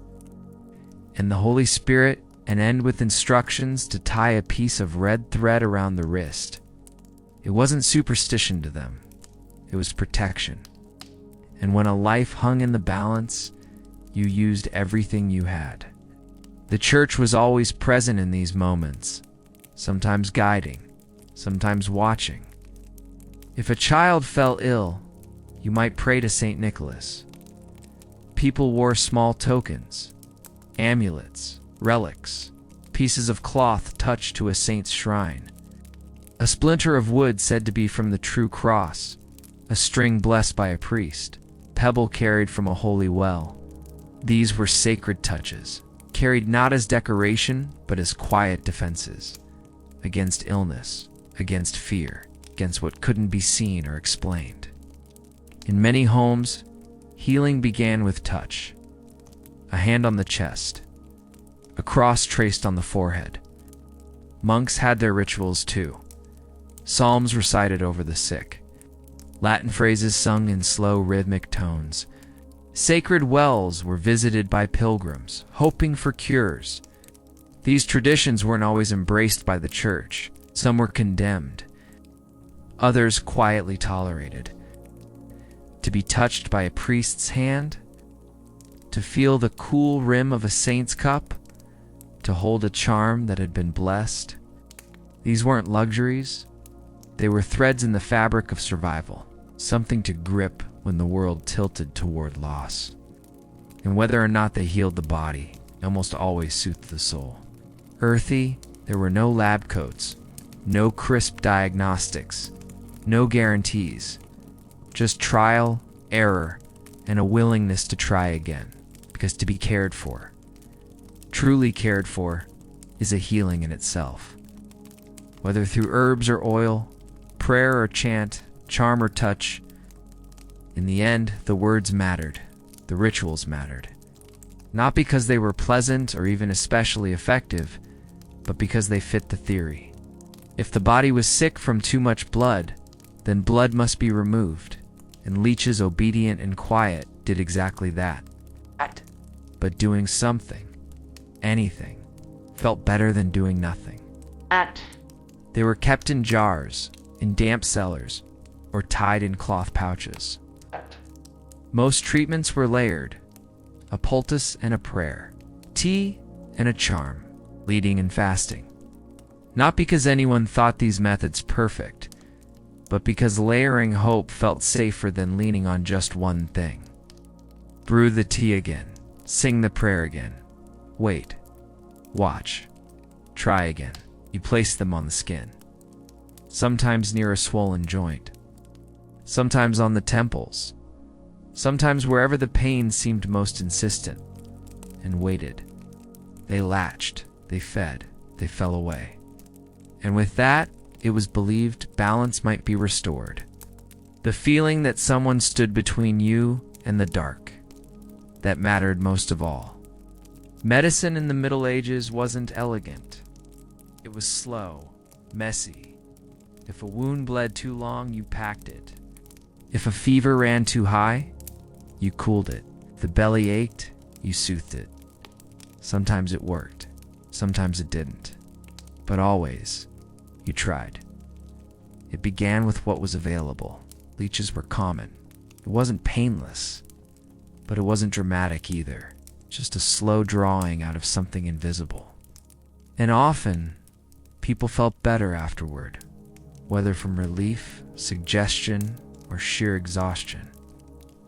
And the Holy Spirit, and end with instructions to tie a piece of red thread around the wrist. It wasn't superstition to them. It was protection. And when a life hung in the balance, you used everything you had. The church was always present in these moments, sometimes guiding, sometimes watching. If a child fell ill, you might pray to St. Nicholas. People wore small tokens, amulets, relics, pieces of cloth touched to a saint's shrine. A splinter of wood said to be from the true cross, a string blessed by a priest, pebble carried from a holy well. These were sacred touches, carried not as decoration, but as quiet defenses, against illness, against fear, against what couldn't be seen or explained. In many homes, healing began with touch, a hand on the chest, a cross traced on the forehead. Monks had their rituals too. Psalms recited over the sick, Latin phrases sung in slow rhythmic tones. Sacred wells were visited by pilgrims, hoping for cures. These traditions weren't always embraced by the church. Some were condemned, others quietly tolerated. To be touched by a priest's hand, to feel the cool rim of a saint's cup, to hold a charm that had been blessed. These weren't luxuries. They were threads in the fabric of survival, something to grip when the world tilted toward loss. And whether or not they healed the body, they almost always soothed the soul. Earthy, there were no lab coats, no crisp diagnostics, no guarantees. Just trial, error, and a willingness to try again, because to be cared for, truly cared for, is a healing in itself. Whether through herbs or oil, prayer or chant, charm or touch, in the end, the words mattered, the rituals mattered. Not because they were pleasant or even especially effective, but because they fit the theory. If the body was sick from too much blood, then blood must be removed. And leeches, obedient and quiet, did exactly that. But doing something, anything, felt better than doing nothing. They were kept in jars, in damp cellars, or tied in cloth pouches. Most treatments were layered, a poultice and a prayer, tea and a charm, leading and fasting. Not because anyone thought these methods perfect, but because layering hope felt safer than leaning on just one thing. Brew the tea again, sing the prayer again, wait, watch, try again. You place them on the skin, sometimes near a swollen joint, sometimes on the temples, sometimes wherever the pain seemed most insistent, and waited. They latched, they fed, they fell away. And with that, it was believed balance might be restored. The feeling that someone stood between you and the dark, that mattered most of all. Medicine in the Middle Ages wasn't elegant. It was slow, messy. If a wound bled too long, you packed it. If a fever ran too high, you cooled it. If the belly ached, you soothed it. Sometimes it worked, sometimes it didn't. But always, you tried. It began with what was available. Leeches were common. It wasn't painless, but it wasn't dramatic either. Just a slow drawing out of something invisible. And often, people felt better afterward, whether from relief, suggestion, or sheer exhaustion.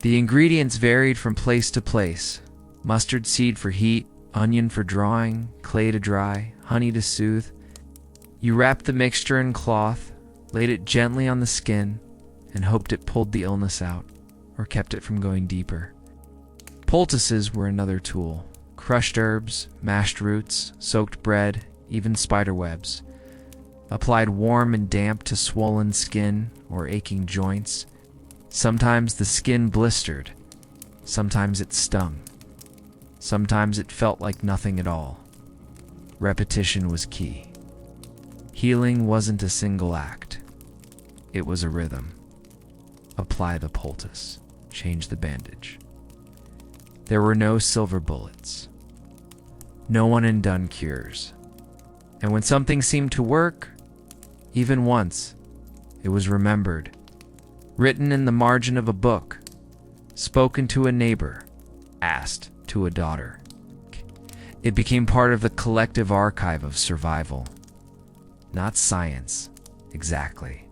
The ingredients varied from place to place. Mustard seed for heat, onion for drawing, clay to dry, honey to soothe. You wrapped the mixture in cloth, laid it gently on the skin, and hoped it pulled the illness out, or kept it from going deeper. Poultices were another tool. Crushed herbs, mashed roots, soaked bread, even spider webs. Applied warm and damp to swollen skin or aching joints. Sometimes the skin blistered. Sometimes it stung. Sometimes it felt like nothing at all. Repetition was key. Healing wasn't a single act. It was a rhythm. Apply the poultice. Change the bandage. There were no silver bullets. No one-and-done cures. And when something seemed to work, even once, it was remembered. Written in the margin of a book. Spoken to a neighbor. Asked to a daughter. It became part of the collective archive of survival. Not science, exactly,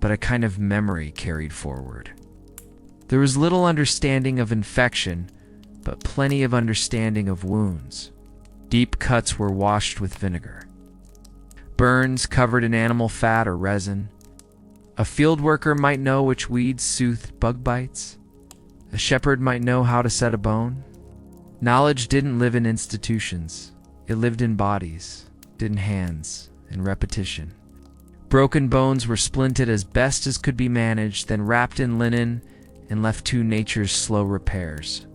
but a kind of memory carried forward. There was little understanding of infection, but plenty of understanding of wounds. Deep cuts were washed with vinegar. Burns covered in animal fat or resin. A field worker might know which weeds soothed bug bites. A shepherd might know how to set a bone. Knowledge didn't live in institutions. It lived in bodies, in hands, in repetition. Broken bones were splinted as best as could be managed, then wrapped in linen and left to nature's slow repairs.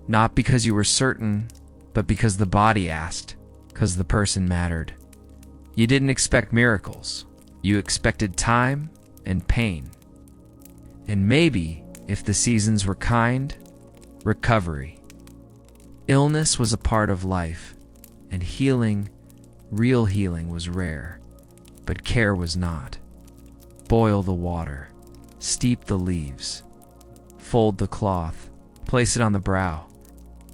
Not because you were certain, but because the body asked, because the person mattered. You didn't expect miracles. You expected time and pain. And maybe, if the seasons were kind, recovery. Illness was a part of life, and healing, real healing, was rare, but care was not. Boil the water, steep the leaves, fold the cloth, place it on the brow,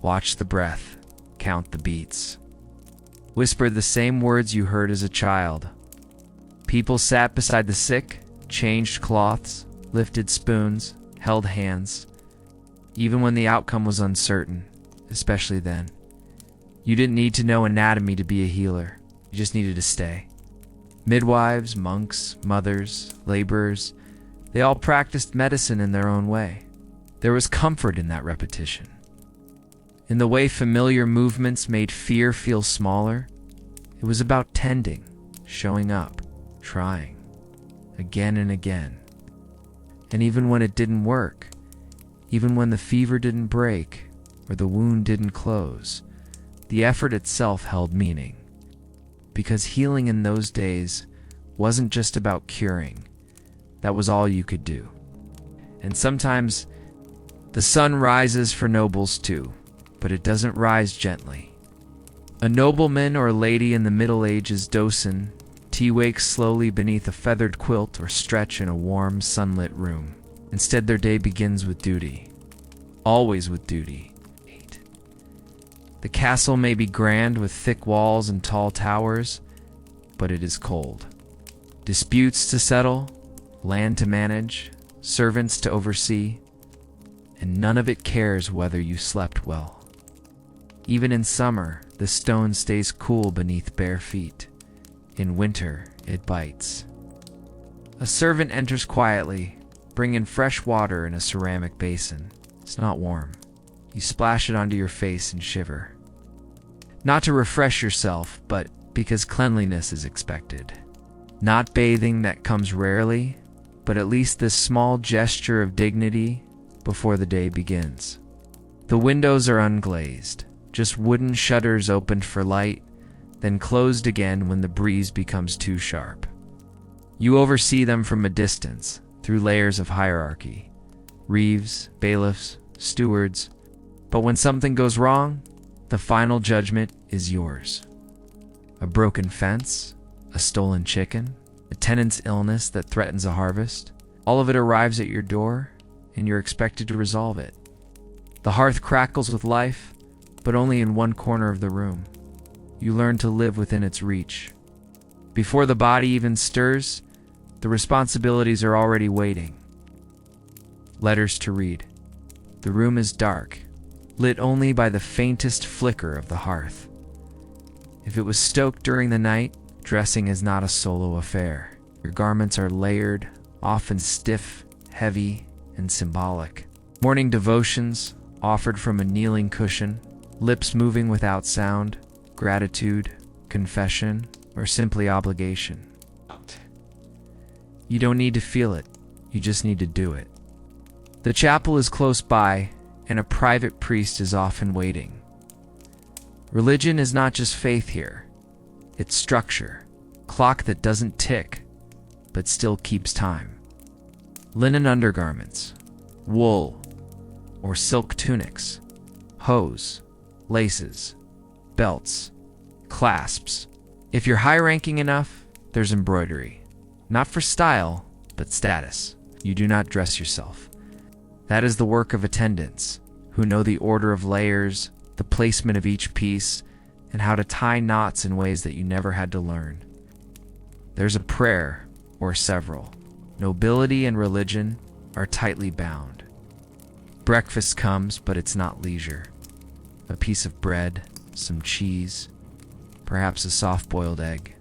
watch the breath, count the beats. Whisper the same words you heard as a child. People sat beside the sick, changed cloths, lifted spoons, held hands, even when the outcome was uncertain, especially then. You didn't need to know anatomy to be a healer. You just needed to stay. Midwives, monks, mothers, laborers, they all practiced medicine in their own way. There was comfort in that repetition. In the way familiar movements made fear feel smaller, it was about tending, showing up, trying, again and again. And even when it didn't work, even when the fever didn't break or the wound didn't close, the effort itself held meaning. Because healing in those days wasn't just about curing. That was all you could do. And sometimes the sun rises for nobles too, but it doesn't rise gently. A nobleman or lady in the Middle Ages docen tea-wakes slowly beneath a feathered quilt or stretch in a warm, sunlit room. Instead, their day begins with duty. Always with duty. The castle may be grand with thick walls and tall towers, but it is cold. Disputes to settle, land to manage, servants to oversee, and none of it cares whether you slept well. Even in summer, the stone stays cool beneath bare feet. In winter, it bites. A servant enters quietly, bringing fresh water in a ceramic basin. It's not warm. You splash it onto your face and shiver. Not to refresh yourself, but because cleanliness is expected. Not bathing that comes rarely, but at least this small gesture of dignity before the day begins. The windows are unglazed, just wooden shutters opened for light, then closed again when the breeze becomes too sharp. You oversee them from a distance, through layers of hierarchy. Reeves, bailiffs, stewards. But when something goes wrong, The final judgment is yours. A broken fence, a stolen chicken, a tenant's illness that threatens a harvest, all of it arrives at your door, and you're expected to resolve it. The hearth crackles with life, but only in one corner of the room. You learn to live within its reach. Before the body even stirs, the responsibilities are already waiting. Letters to read. The room is dark, lit only by the faintest flicker of the hearth. If it was stoked during the night, dressing is not a solo affair. Your garments are layered, often stiff, heavy, and symbolic. Morning devotions, offered from a kneeling cushion, lips moving without sound, gratitude, confession, or simply obligation. You don't need to feel it, you just need to do it. The chapel is close by, and a private priest is often waiting. Religion is not just faith here, it's structure, clock that doesn't tick, but still keeps time. Linen undergarments, wool or silk tunics, hose, laces, belts, clasps. If you're high-ranking enough, there's embroidery. Not for style, but status. You do not dress yourself. That is the work of attendants, who know the order of layers, the placement of each piece, and how to tie knots in ways that you never had to learn. There's a prayer, or several. Nobility and religion are tightly bound. Breakfast comes, but it's not leisure. A piece of bread, some cheese, perhaps a soft-boiled egg.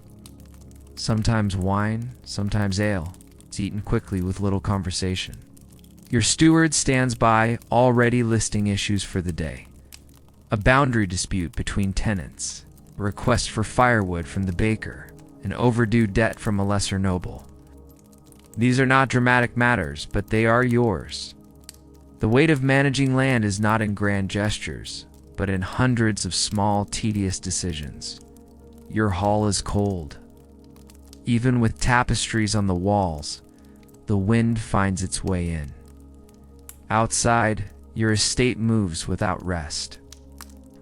Sometimes wine, sometimes ale. It's eaten quickly with little conversation. Your steward stands by, already listing issues for the day. A boundary dispute between tenants, a request for firewood from the baker, an overdue debt from a lesser noble. These are not dramatic matters, but they are yours. The weight of managing land is not in grand gestures, but in hundreds of small, tedious decisions. Your hall is cold. Even with tapestries on the walls, the wind finds its way in. Outside, your estate moves without rest.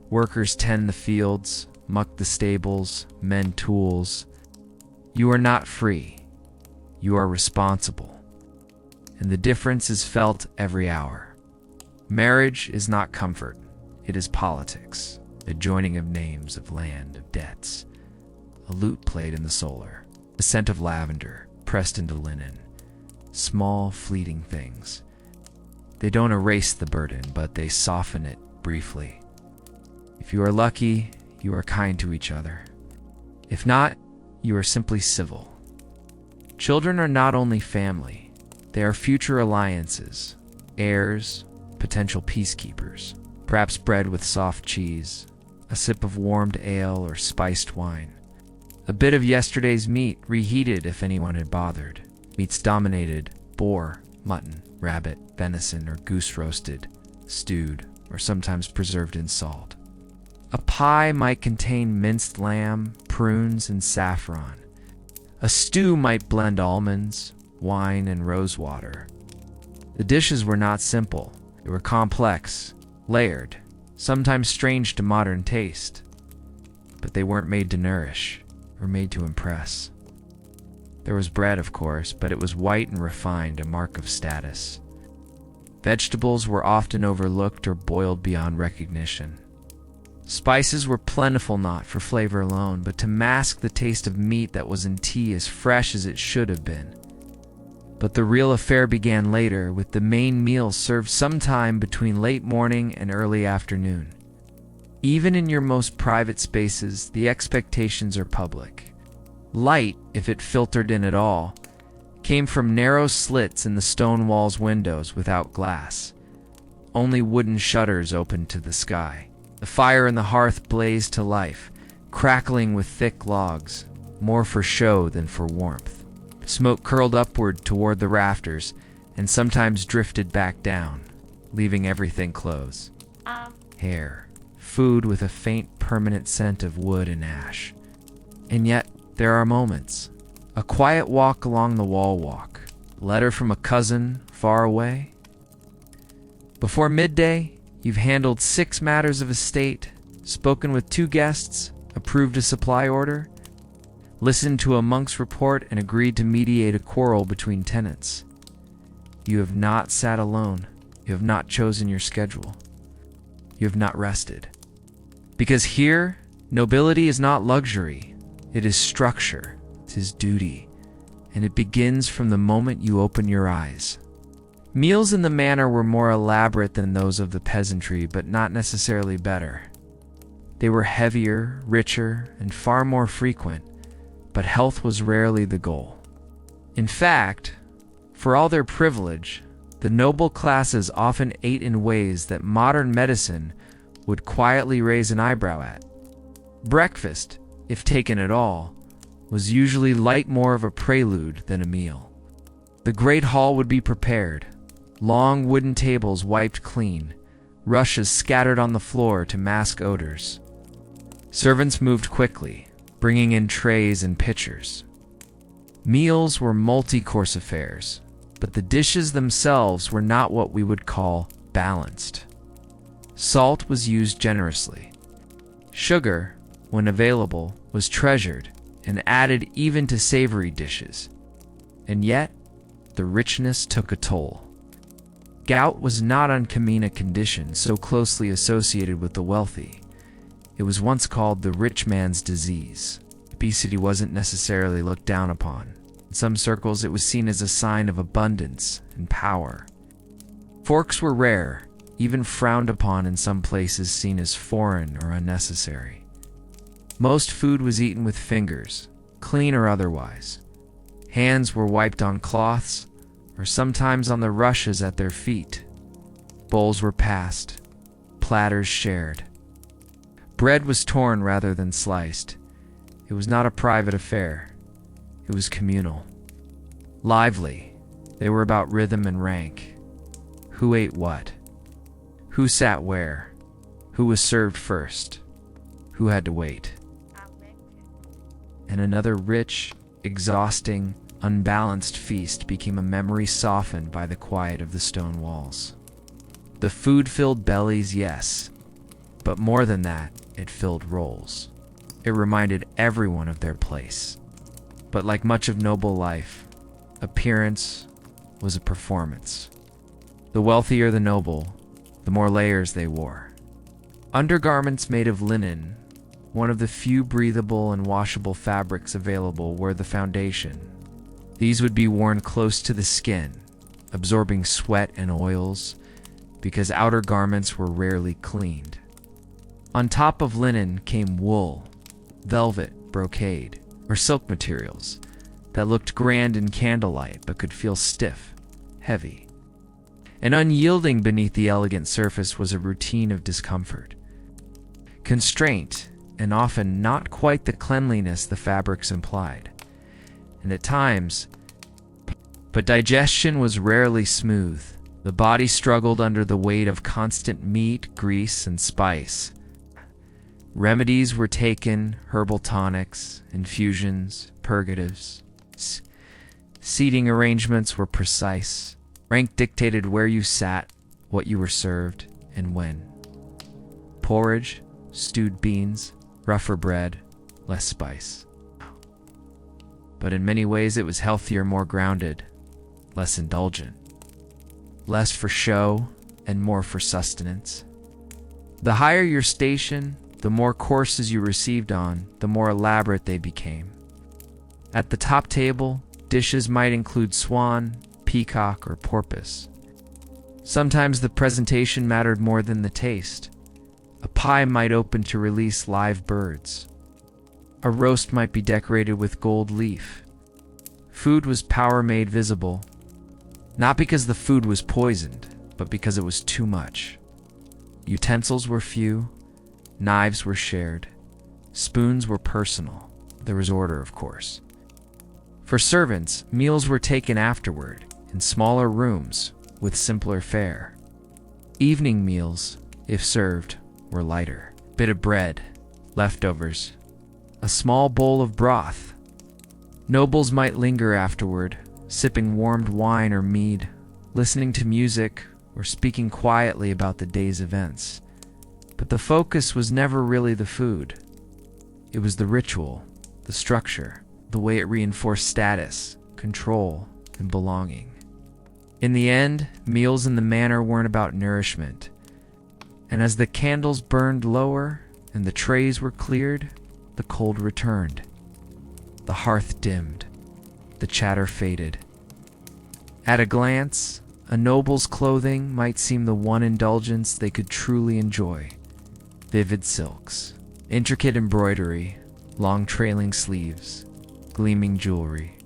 Workers tend the fields, muck the stables, mend tools. You are not free. You are responsible. And the difference is felt every hour. Marriage is not comfort. It is politics, a joining of names, of land, of debts. A lute played in the solar, a scent of lavender pressed into linen. Small, fleeting things. They don't erase the burden, but they soften it briefly. If you are lucky, you are kind to each other. If not, you are simply civil. Children are not only family, they are future alliances, heirs, potential peacekeepers, perhaps bred with soft cheese, a sip of warmed ale or spiced wine. A bit of yesterday's meat reheated if anyone had bothered. Meats dominated, boar, mutton, rabbit, venison, or goose roasted, stewed, or sometimes preserved in salt. A pie might contain minced lamb, prunes, and saffron. A stew might blend almonds, wine, and rosewater. The dishes were not simple. They were complex, layered, sometimes strange to modern taste. But they weren't made to nourish, or made to impress. There was bread, of course, but it was white and refined, a mark of status. Vegetables were often overlooked or boiled beyond recognition. Spices were plentiful not for flavor alone, but to mask the taste of meat that was in tea as fresh as it should have been. But the real affair began later, with the main meal served sometime between late morning and early afternoon. Even in your most private spaces, the expectations are public. Light, if it filtered in at all, came from narrow slits in the stone walls' windows without glass. Only wooden shutters opened to the sky. The fire in the hearth blazed to life, crackling with thick logs, more for show than for warmth. Smoke curled upward toward the rafters and sometimes drifted back down, leaving everything close. Hair, food with a faint permanent scent of wood and ash. And yet, there are moments. A quiet walk along the wall walk. A letter from a cousin far away. Before midday, you've handled 6 matters of estate, spoken with 2 guests, approved a supply order, listened to a monk's report, and agreed to mediate a quarrel between tenants. You have not sat alone. You have not chosen your schedule. You have not rested. Because here, nobility is not luxury. It is structure. It is duty. And it begins from the moment you open your eyes. Meals in the manor were more elaborate than those of the peasantry, but not necessarily better. They were heavier, richer, and far more frequent, but health was rarely the goal. In fact, for all their privilege, the noble classes often ate in ways that modern medicine would quietly raise an eyebrow at. Breakfast, if taken at all, was usually more of a prelude than a meal. The great hall would be prepared, long wooden tables wiped clean, rushes scattered on the floor to mask odors. Servants moved quickly, bringing in trays and pitchers. Meals were multi-course affairs, but the dishes themselves were not what we would call balanced. Salt was used generously. Sugar, when available, was treasured and added even to savory dishes. And yet, the richness took a toll. Gout was not uncommon, a condition so closely associated with the wealthy. It was once called the rich man's disease. Obesity wasn't necessarily looked down upon. In some circles, it was seen as a sign of abundance and power. Forks were rare, even frowned upon in some places, seen as foreign or unnecessary. Most food was eaten with fingers, clean or otherwise. Hands were wiped on cloths, or sometimes on the rushes at their feet. Bowls were passed, platters shared. Bread was torn rather than sliced. It was not a private affair. It was communal. Lively, they were about rhythm and rank. Who ate what? Who sat where? Who was served first? Who had to wait? And another rich, exhausting, unbalanced feast became a memory softened by the quiet of the stone walls. The food filled bellies, yes, but more than that, it filled roles. It reminded everyone of their place. But like much of noble life, appearance was a performance. The wealthier the noble, the more layers they wore. Undergarments made of linen, one of the few breathable and washable fabrics available, were the foundation. These would be worn close to the skin, absorbing sweat and oils, because outer garments were rarely cleaned. On top of linen came wool, velvet, brocade, or silk materials that looked grand in candlelight but could feel stiff, heavy. And unyielding beneath the elegant surface was a routine of discomfort. Constraint, and often not quite the cleanliness the fabrics implied. And at times, but digestion was rarely smooth. The body struggled under the weight of constant meat, grease, and spice. Remedies were taken, herbal tonics, infusions, purgatives. Seating arrangements were precise. Rank dictated where you sat, what you were served, and when. Porridge, stewed beans, rougher bread, less spice. But in many ways it was healthier, more grounded, less indulgent. Less for show and more for sustenance. The higher your station, the more courses you received on, the more elaborate they became. At the top table, dishes might include swan, peacock, or porpoise. Sometimes the presentation mattered more than the taste. A pie might open to release live birds. A roast might be decorated with gold leaf. Food was power made visible, not because the food was poisoned, but because it was too much. Utensils were few, knives were shared, spoons were personal. There was order, of course. For servants, meals were taken afterward, in smaller rooms, with simpler fare. Evening meals, if served, were lighter. Bit of bread, leftovers, a small bowl of broth. Nobles might linger afterward, sipping warmed wine or mead, listening to music, or speaking quietly about the day's events. But the focus was never really the food. It was the ritual, the structure, the way it reinforced status, control, and belonging. In the end, meals in the manor weren't about nourishment. And as the candles burned lower and the trays were cleared, the cold returned. The hearth dimmed. The chatter faded. At a glance, a noble's clothing might seem the one indulgence they could truly enjoy. Vivid silks, intricate embroidery, long trailing sleeves, gleaming jewelry.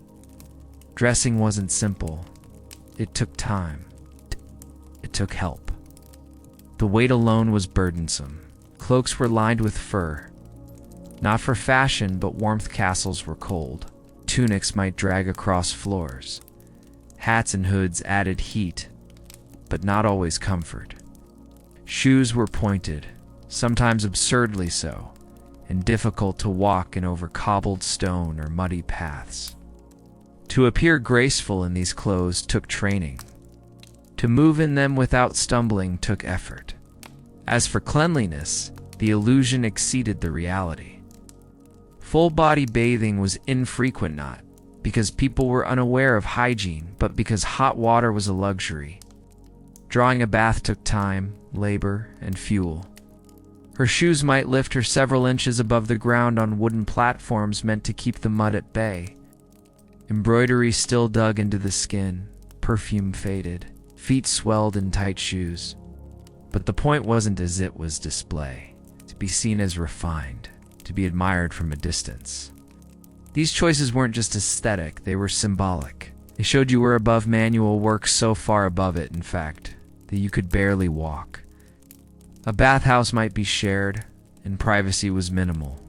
Dressing wasn't simple. It took time. It took help. The weight alone was burdensome. Cloaks were lined with fur. Not for fashion, but warmth castles were cold. Tunics might drag across floors. Hats and hoods added heat, but not always comfort. Shoes were pointed, sometimes absurdly so, and difficult to walk in over cobbled stone or muddy paths. To appear graceful in these clothes took training. To move in them without stumbling took effort. As for cleanliness, the illusion exceeded the reality. Full-body bathing was infrequent, not because people were unaware of hygiene, but because hot water was a luxury. Drawing a bath took time, labor, and fuel. Her shoes might lift her several inches above the ground on wooden platforms meant to keep the mud at bay. Embroidery still dug into the skin, perfume faded, feet swelled in tight shoes. But the point wasn't as it was display, to be seen as refined, to be admired from a distance. These choices weren't just aesthetic, they were symbolic. They showed you were above manual work, so far above it, in fact, that you could barely walk. A bathhouse might be shared, and privacy was minimal.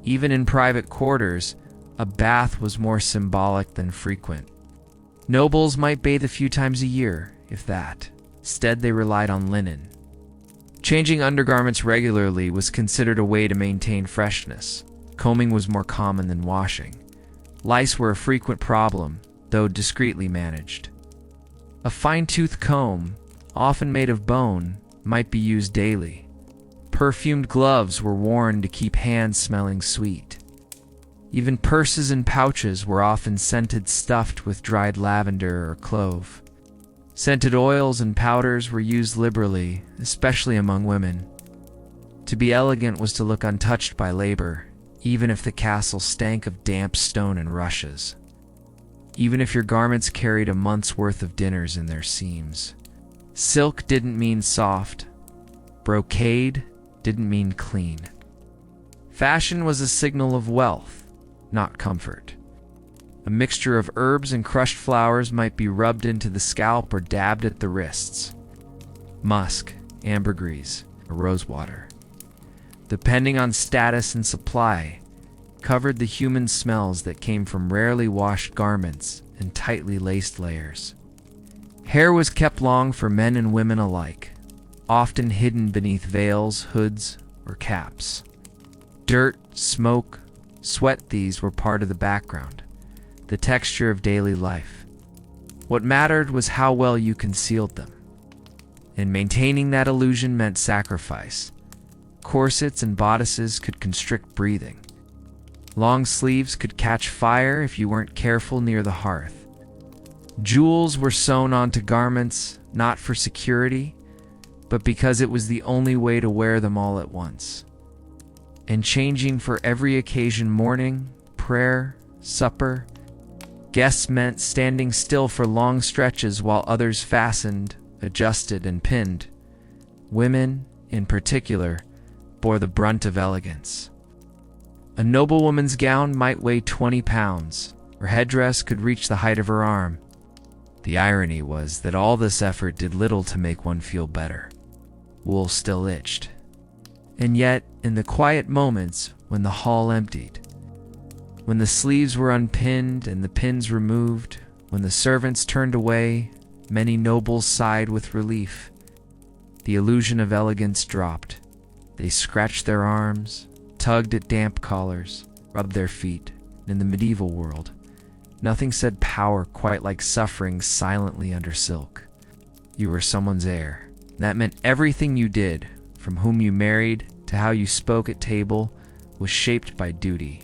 Even in private quarters, a bath was more symbolic than frequent. Nobles might bathe a few times a year, if that. Instead, they relied on linen. Changing undergarments regularly was considered a way to maintain freshness. Combing was more common than washing. Lice were a frequent problem, though discreetly managed. A fine-tooth comb, often made of bone, might be used daily. Perfumed gloves were worn to keep hands smelling sweet. Even purses and pouches were often scented, stuffed with dried lavender or clove. Scented oils and powders were used liberally, especially among women. To be elegant was to look untouched by labor, even if the castle stank of damp stone and rushes. Even if your garments carried a month's worth of dinners in their seams. Silk didn't mean soft. Brocade didn't mean clean. Fashion was a signal of wealth, not comfort. A mixture of herbs and crushed flowers might be rubbed into the scalp or dabbed at the wrists. Musk, ambergris, or rosewater, depending on status and supply, covered the human smells that came from rarely washed garments and tightly laced layers. Hair was kept long for men and women alike, often hidden beneath veils, hoods, or caps. Dirt, smoke, sweat, these were part of the background, the texture of daily life. What mattered was how well you concealed them. And maintaining that illusion meant sacrifice. Corsets and bodices could constrict breathing. Long sleeves could catch fire if you weren't careful near the hearth. Jewels were sewn onto garments, not for security, but because it was the only way to wear them all at once. And changing for every occasion: morning, prayer, supper. Guests meant standing still for long stretches while others fastened, adjusted, and pinned. Women, in particular, bore the brunt of elegance. A noblewoman's gown might weigh 20 pounds. Her headdress could reach the height of her arm. The irony was that all this effort did little to make one feel better. Wool still itched. And yet, in the quiet moments when the hall emptied, when the sleeves were unpinned and the pins removed, when the servants turned away, many nobles sighed with relief. The illusion of elegance dropped. They scratched their arms, tugged at damp collars, rubbed their feet. In the medieval world, nothing said power quite like suffering silently under silk. You were someone's heir. That meant everything you did, from whom you married to how you spoke at table, was shaped by duty.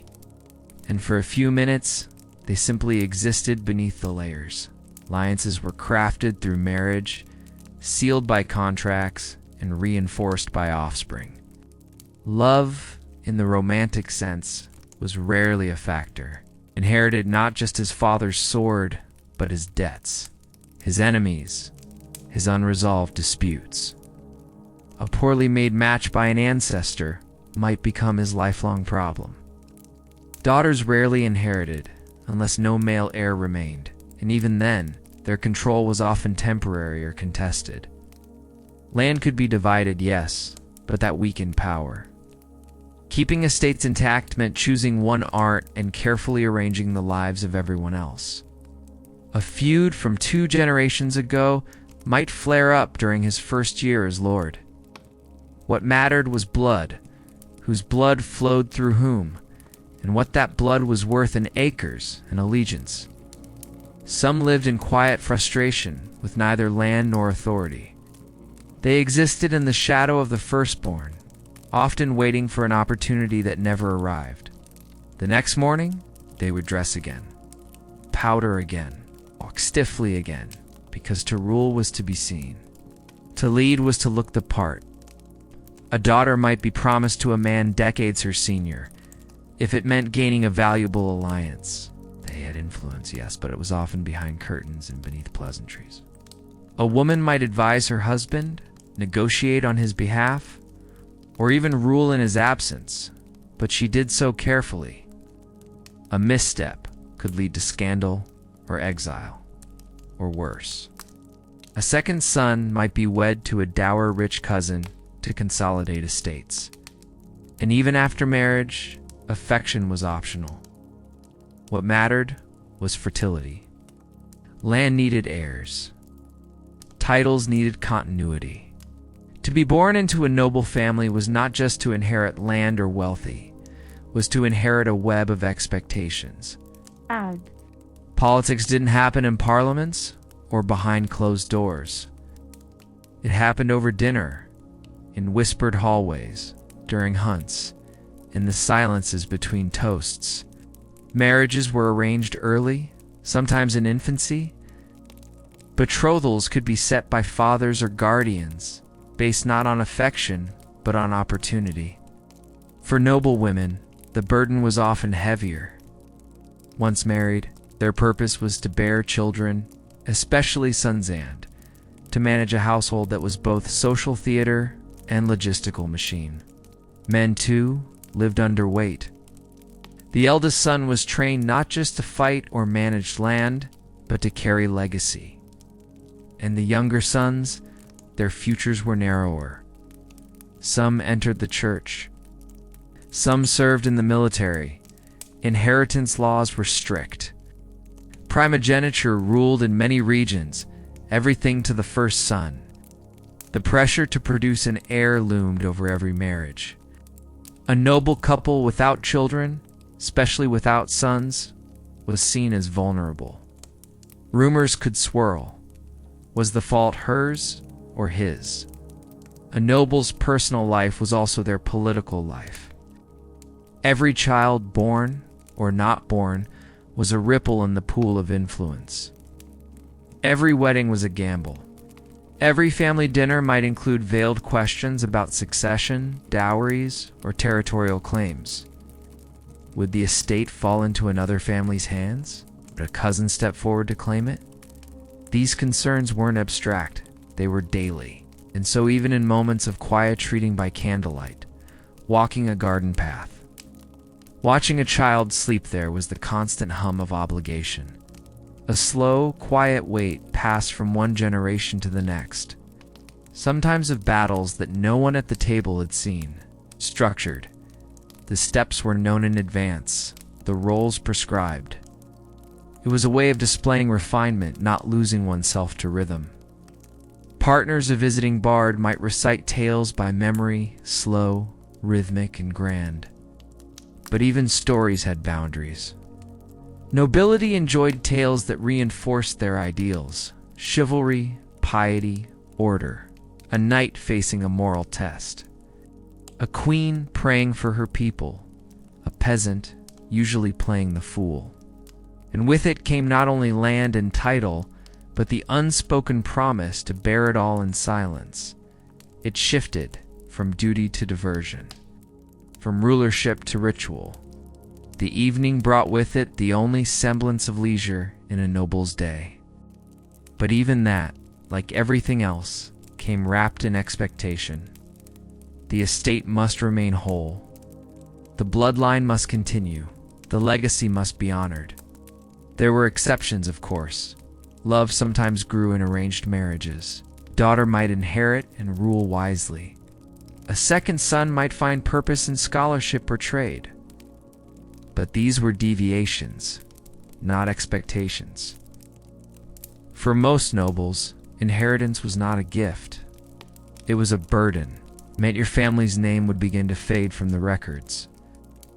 And for a few minutes, they simply existed beneath the layers. Alliances were crafted through marriage, sealed by contracts, and reinforced by offspring. Love, in the romantic sense, was rarely a factor, inherited not just his father's sword, but his debts, his enemies, his unresolved disputes. A poorly made match by an ancestor might become his lifelong problem. Daughters rarely inherited, unless no male heir remained, and even then, their control was often temporary or contested. Land could be divided, yes, but that weakened power. Keeping estates intact meant choosing one art and carefully arranging the lives of everyone else. A feud from 2 generations ago might flare up during his first year as lord. What mattered was blood, whose blood flowed through whom, and what that blood was worth in acres and allegiance. Some lived in quiet frustration with neither land nor authority. They existed in the shadow of the firstborn, often waiting for an opportunity that never arrived. The next morning, they would dress again, powder again, walk stiffly again, because to rule was to be seen. To lead was to look the part. A daughter might be promised to a man decades her senior, if it meant gaining a valuable alliance. They had influence, yes, but it was often behind curtains and beneath pleasantries. A woman might advise her husband, negotiate on his behalf, or even rule in his absence, but she did so carefully. A misstep could lead to scandal or exile, or worse. A second son might be wed to a dower-rich cousin to consolidate estates. And even after marriage, affection was optional. What mattered was fertility. Land needed heirs. Titles needed continuity. To be born into a noble family was not just to inherit land or wealthy, was to inherit a web of expectations. Politics didn't happen in parliaments or behind closed doors. It happened over dinner, in whispered hallways, during hunts, in the silences between toasts. Marriages were arranged early, sometimes in infancy. Betrothals could be set by fathers or guardians, based not on affection, but on opportunity. For noble women, the burden was often heavier. Once married, their purpose was to bear children, especially sons, and to manage a household that was both social theater and logistical machine. Men, too, lived under weight. The eldest son was trained not just to fight or manage land, but to carry legacy. And the younger sons, their futures were narrower. Some entered the church. Some served in the military. Inheritance laws were strict. Primogeniture ruled in many regions, everything to the first son. The pressure to produce an heir loomed over every marriage. A noble couple without children, especially without sons, was seen as vulnerable. Rumors could swirl. Was the fault hers or his? A noble's personal life was also their political life. Every child born or not born was a ripple in the pool of influence. Every wedding was a gamble. Every family dinner might include veiled questions about succession, dowries, or territorial claims. Would the estate fall into another family's hands? Would a cousin step forward to claim it? These concerns weren't abstract, they were daily. And so even in moments of quiet treating by candlelight, walking a garden path, watching a child sleep there was the constant hum of obligation. A slow, quiet weight passed from one generation to the next, sometimes of battles that no one at the table had seen. Structured. The steps were known in advance, the roles prescribed. It was a way of displaying refinement, not losing oneself to rhythm. Partners, a visiting bard, might recite tales by memory, slow, rhythmic, and grand. But even stories had boundaries. Nobility enjoyed tales that reinforced their ideals: chivalry, piety, order, a knight facing a moral test. A queen praying for her people, a peasant usually playing the fool. And with it came not only land and title, but the unspoken promise to bear it all in silence. It shifted from duty to diversion, from rulership to ritual. The evening brought with it the only semblance of leisure in a noble's day. But even that, like everything else, came wrapped in expectation. The estate must remain whole. The bloodline must continue. The legacy must be honored. There were exceptions, of course. Love sometimes grew in arranged marriages. Daughter might inherit and rule wisely. A second son might find purpose in scholarship or trade. But these were deviations, not expectations. For most nobles, inheritance was not a gift. It was a burden. It meant your family's name would begin to fade from the records,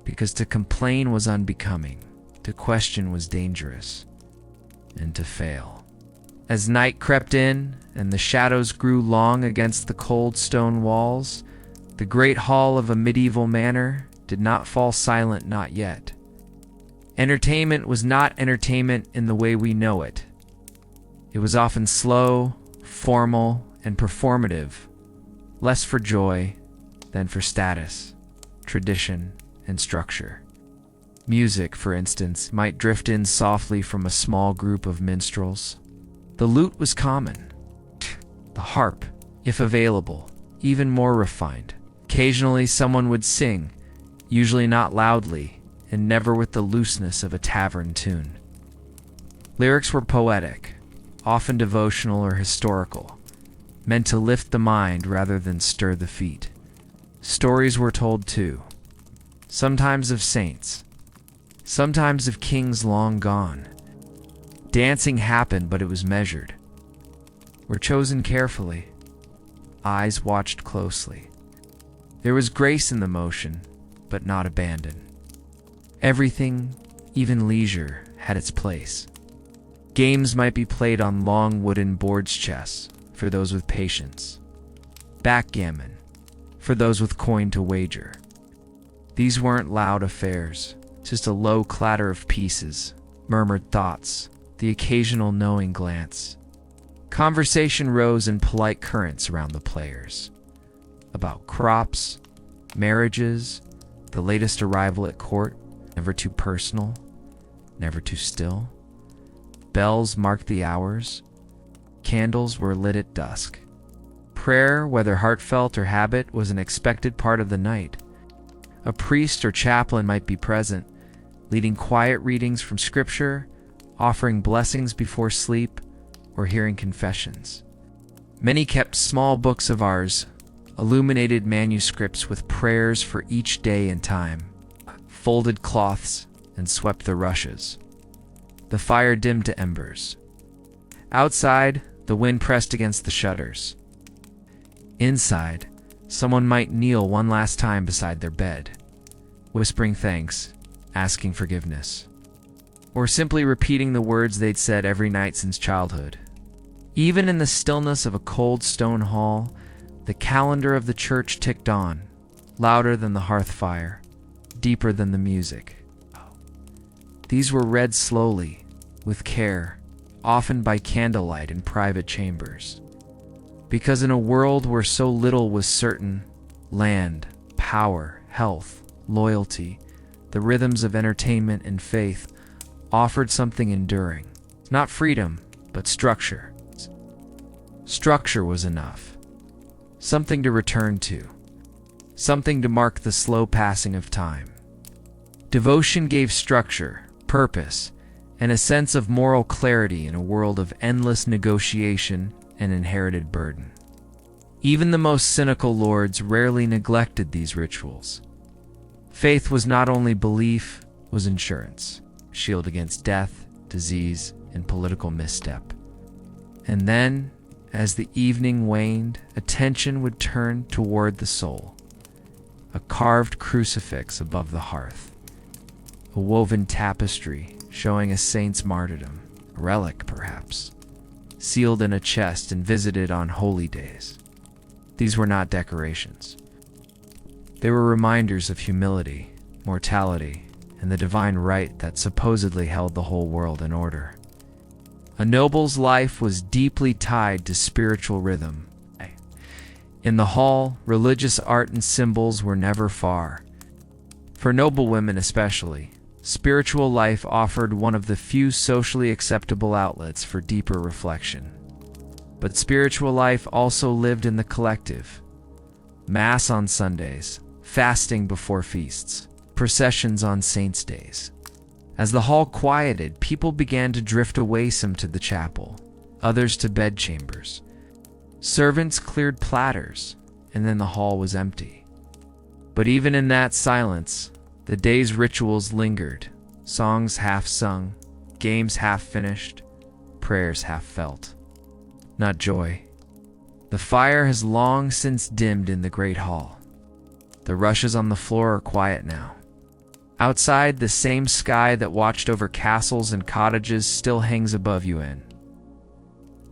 because to complain was unbecoming, to question was dangerous, and to fail. As night crept in and the shadows grew long against the cold stone walls, the great hall of a medieval manor did not fall silent, not yet. Entertainment was not entertainment in the way we know it. It was often slow, formal, and performative, less for joy than for status, tradition, and structure. Music, for instance, might drift in softly from a small group of minstrels. The lute was common. The harp, if available, even more refined. Occasionally someone would sing, usually not loudly, and never with the looseness of a tavern tune. Lyrics were poetic, often devotional or historical, meant to lift the mind rather than stir the feet. Stories were told too, sometimes of saints, sometimes of kings long gone. Dancing happened, but it was measured. Were chosen carefully. Eyes watched closely. There was grace in the motion, but not abandon. Everything, even leisure, had its place. Games might be played on long wooden boards, chess, for those with patience. Backgammon, for those with coin to wager. These weren't loud affairs, just a low clatter of pieces, murmured thoughts, the occasional knowing glance. Conversation rose in polite currents around the players. About crops, marriages, the latest arrival at court, never too personal, never too still. Bells marked the hours. Candles were lit at dusk. Prayer, whether heartfelt or habit, was an expected part of the night. A priest or chaplain might be present, leading quiet readings from scripture, offering blessings before sleep, or hearing confessions. Many kept small books of ours, illuminated manuscripts with prayers for each day and time, folded cloths, and swept the rushes. The fire dimmed to embers. Outside, the wind pressed against the shutters. Inside, someone might kneel one last time beside their bed, whispering thanks, asking forgiveness, or simply repeating the words they'd said every night since childhood. Even in the stillness of a cold stone hall, the calendar of the church ticked on, louder than the hearth fire, deeper than the music. These were read slowly, with care, often by candlelight in private chambers. Because in a world where so little was certain, land, power, health, loyalty, the rhythms of entertainment and faith offered something enduring. Not freedom, but structure. Structure was enough. Something to return to. Something to mark the slow passing of time. Devotion gave structure, purpose, and a sense of moral clarity in a world of endless negotiation and inherited burden. Even the most cynical lords rarely neglected these rituals. Faith was not only belief, was insurance, shield against death, disease, and political misstep. And then, as the evening waned, attention would turn toward the soul. A carved crucifix above the hearth. A woven tapestry showing a saint's martyrdom, a relic perhaps, sealed in a chest and visited on holy days. These were not decorations. They were reminders of humility, mortality, and the divine right that supposedly held the whole world in order. A noble's life was deeply tied to spiritual rhythm. In the hall, religious art and symbols were never far. For noble women especially, spiritual life offered one of the few socially acceptable outlets for deeper reflection. But spiritual life also lived in the collective. Mass on Sundays, fasting before feasts, processions on saints' days. As the hall quieted, people began to drift away, some to the chapel, others to bedchambers. Servants cleared platters, and then the hall was empty. But even in that silence, the day's rituals lingered, songs half sung, games half finished, prayers half felt. Not joy. The fire has long since dimmed in the great hall. The rushes on the floor are quiet now. Outside, the same sky that watched over castles and cottages still hangs above you in.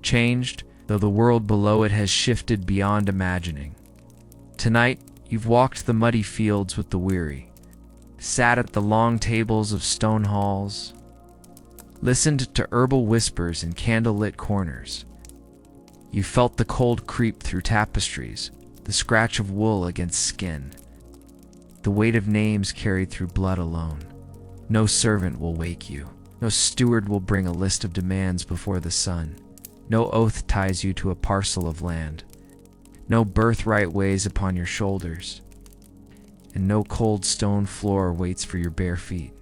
Changed, though the world below it has shifted beyond imagining. Tonight, you've walked the muddy fields with the weary, sat at the long tables of stone halls, listened to herbal whispers in candle-lit corners. You felt the cold creep through tapestries, the scratch of wool against skin, the weight of names carried through blood alone. No servant will wake you. No steward will bring a list of demands before the sun. No oath ties you to a parcel of land. No birthright weighs upon your shoulders. And no cold stone floor waits for your bare feet.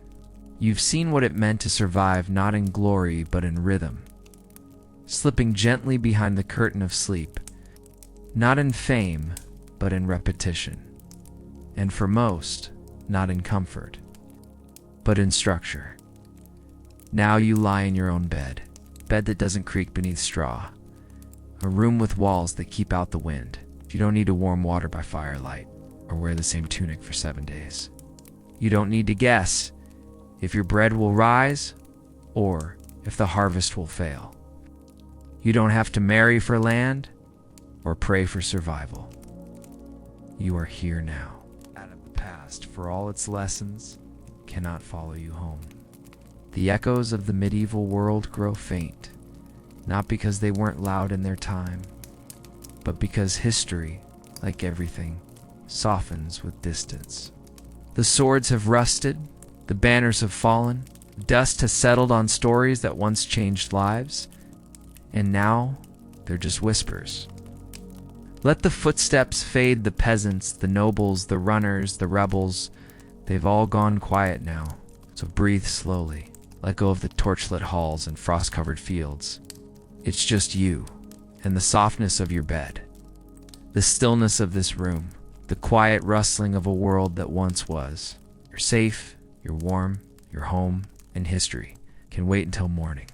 You've seen what it meant to survive not in glory but in rhythm, slipping gently behind the curtain of sleep, not in fame but in repetition, and for most, not in comfort, but in structure. Now you lie in your own bed that doesn't creak beneath straw, a room with walls that keep out the wind. You don't need to warm water by firelight or wear the same tunic for 7 days. You don't need to guess if your bread will rise or if the harvest will fail. You don't have to marry for land or pray for survival. You are here now. Out of the past, for all its lessons, cannot follow you home. The echoes of the medieval world grow faint, not because they weren't loud in their time, but because history, like everything, softens with distance. The swords have rusted, the banners have fallen, dust has settled on stories that once changed lives, and now they're just whispers. Let the footsteps fade, the peasants, the nobles, the runners, the rebels, they've all gone quiet now, so breathe slowly. Let go of the torchlit halls and frost-covered fields. It's just you and the softness of your bed, the stillness of this room, the quiet rustling of a world that once was. You're safe, you're warm, you're home, and history can wait until morning.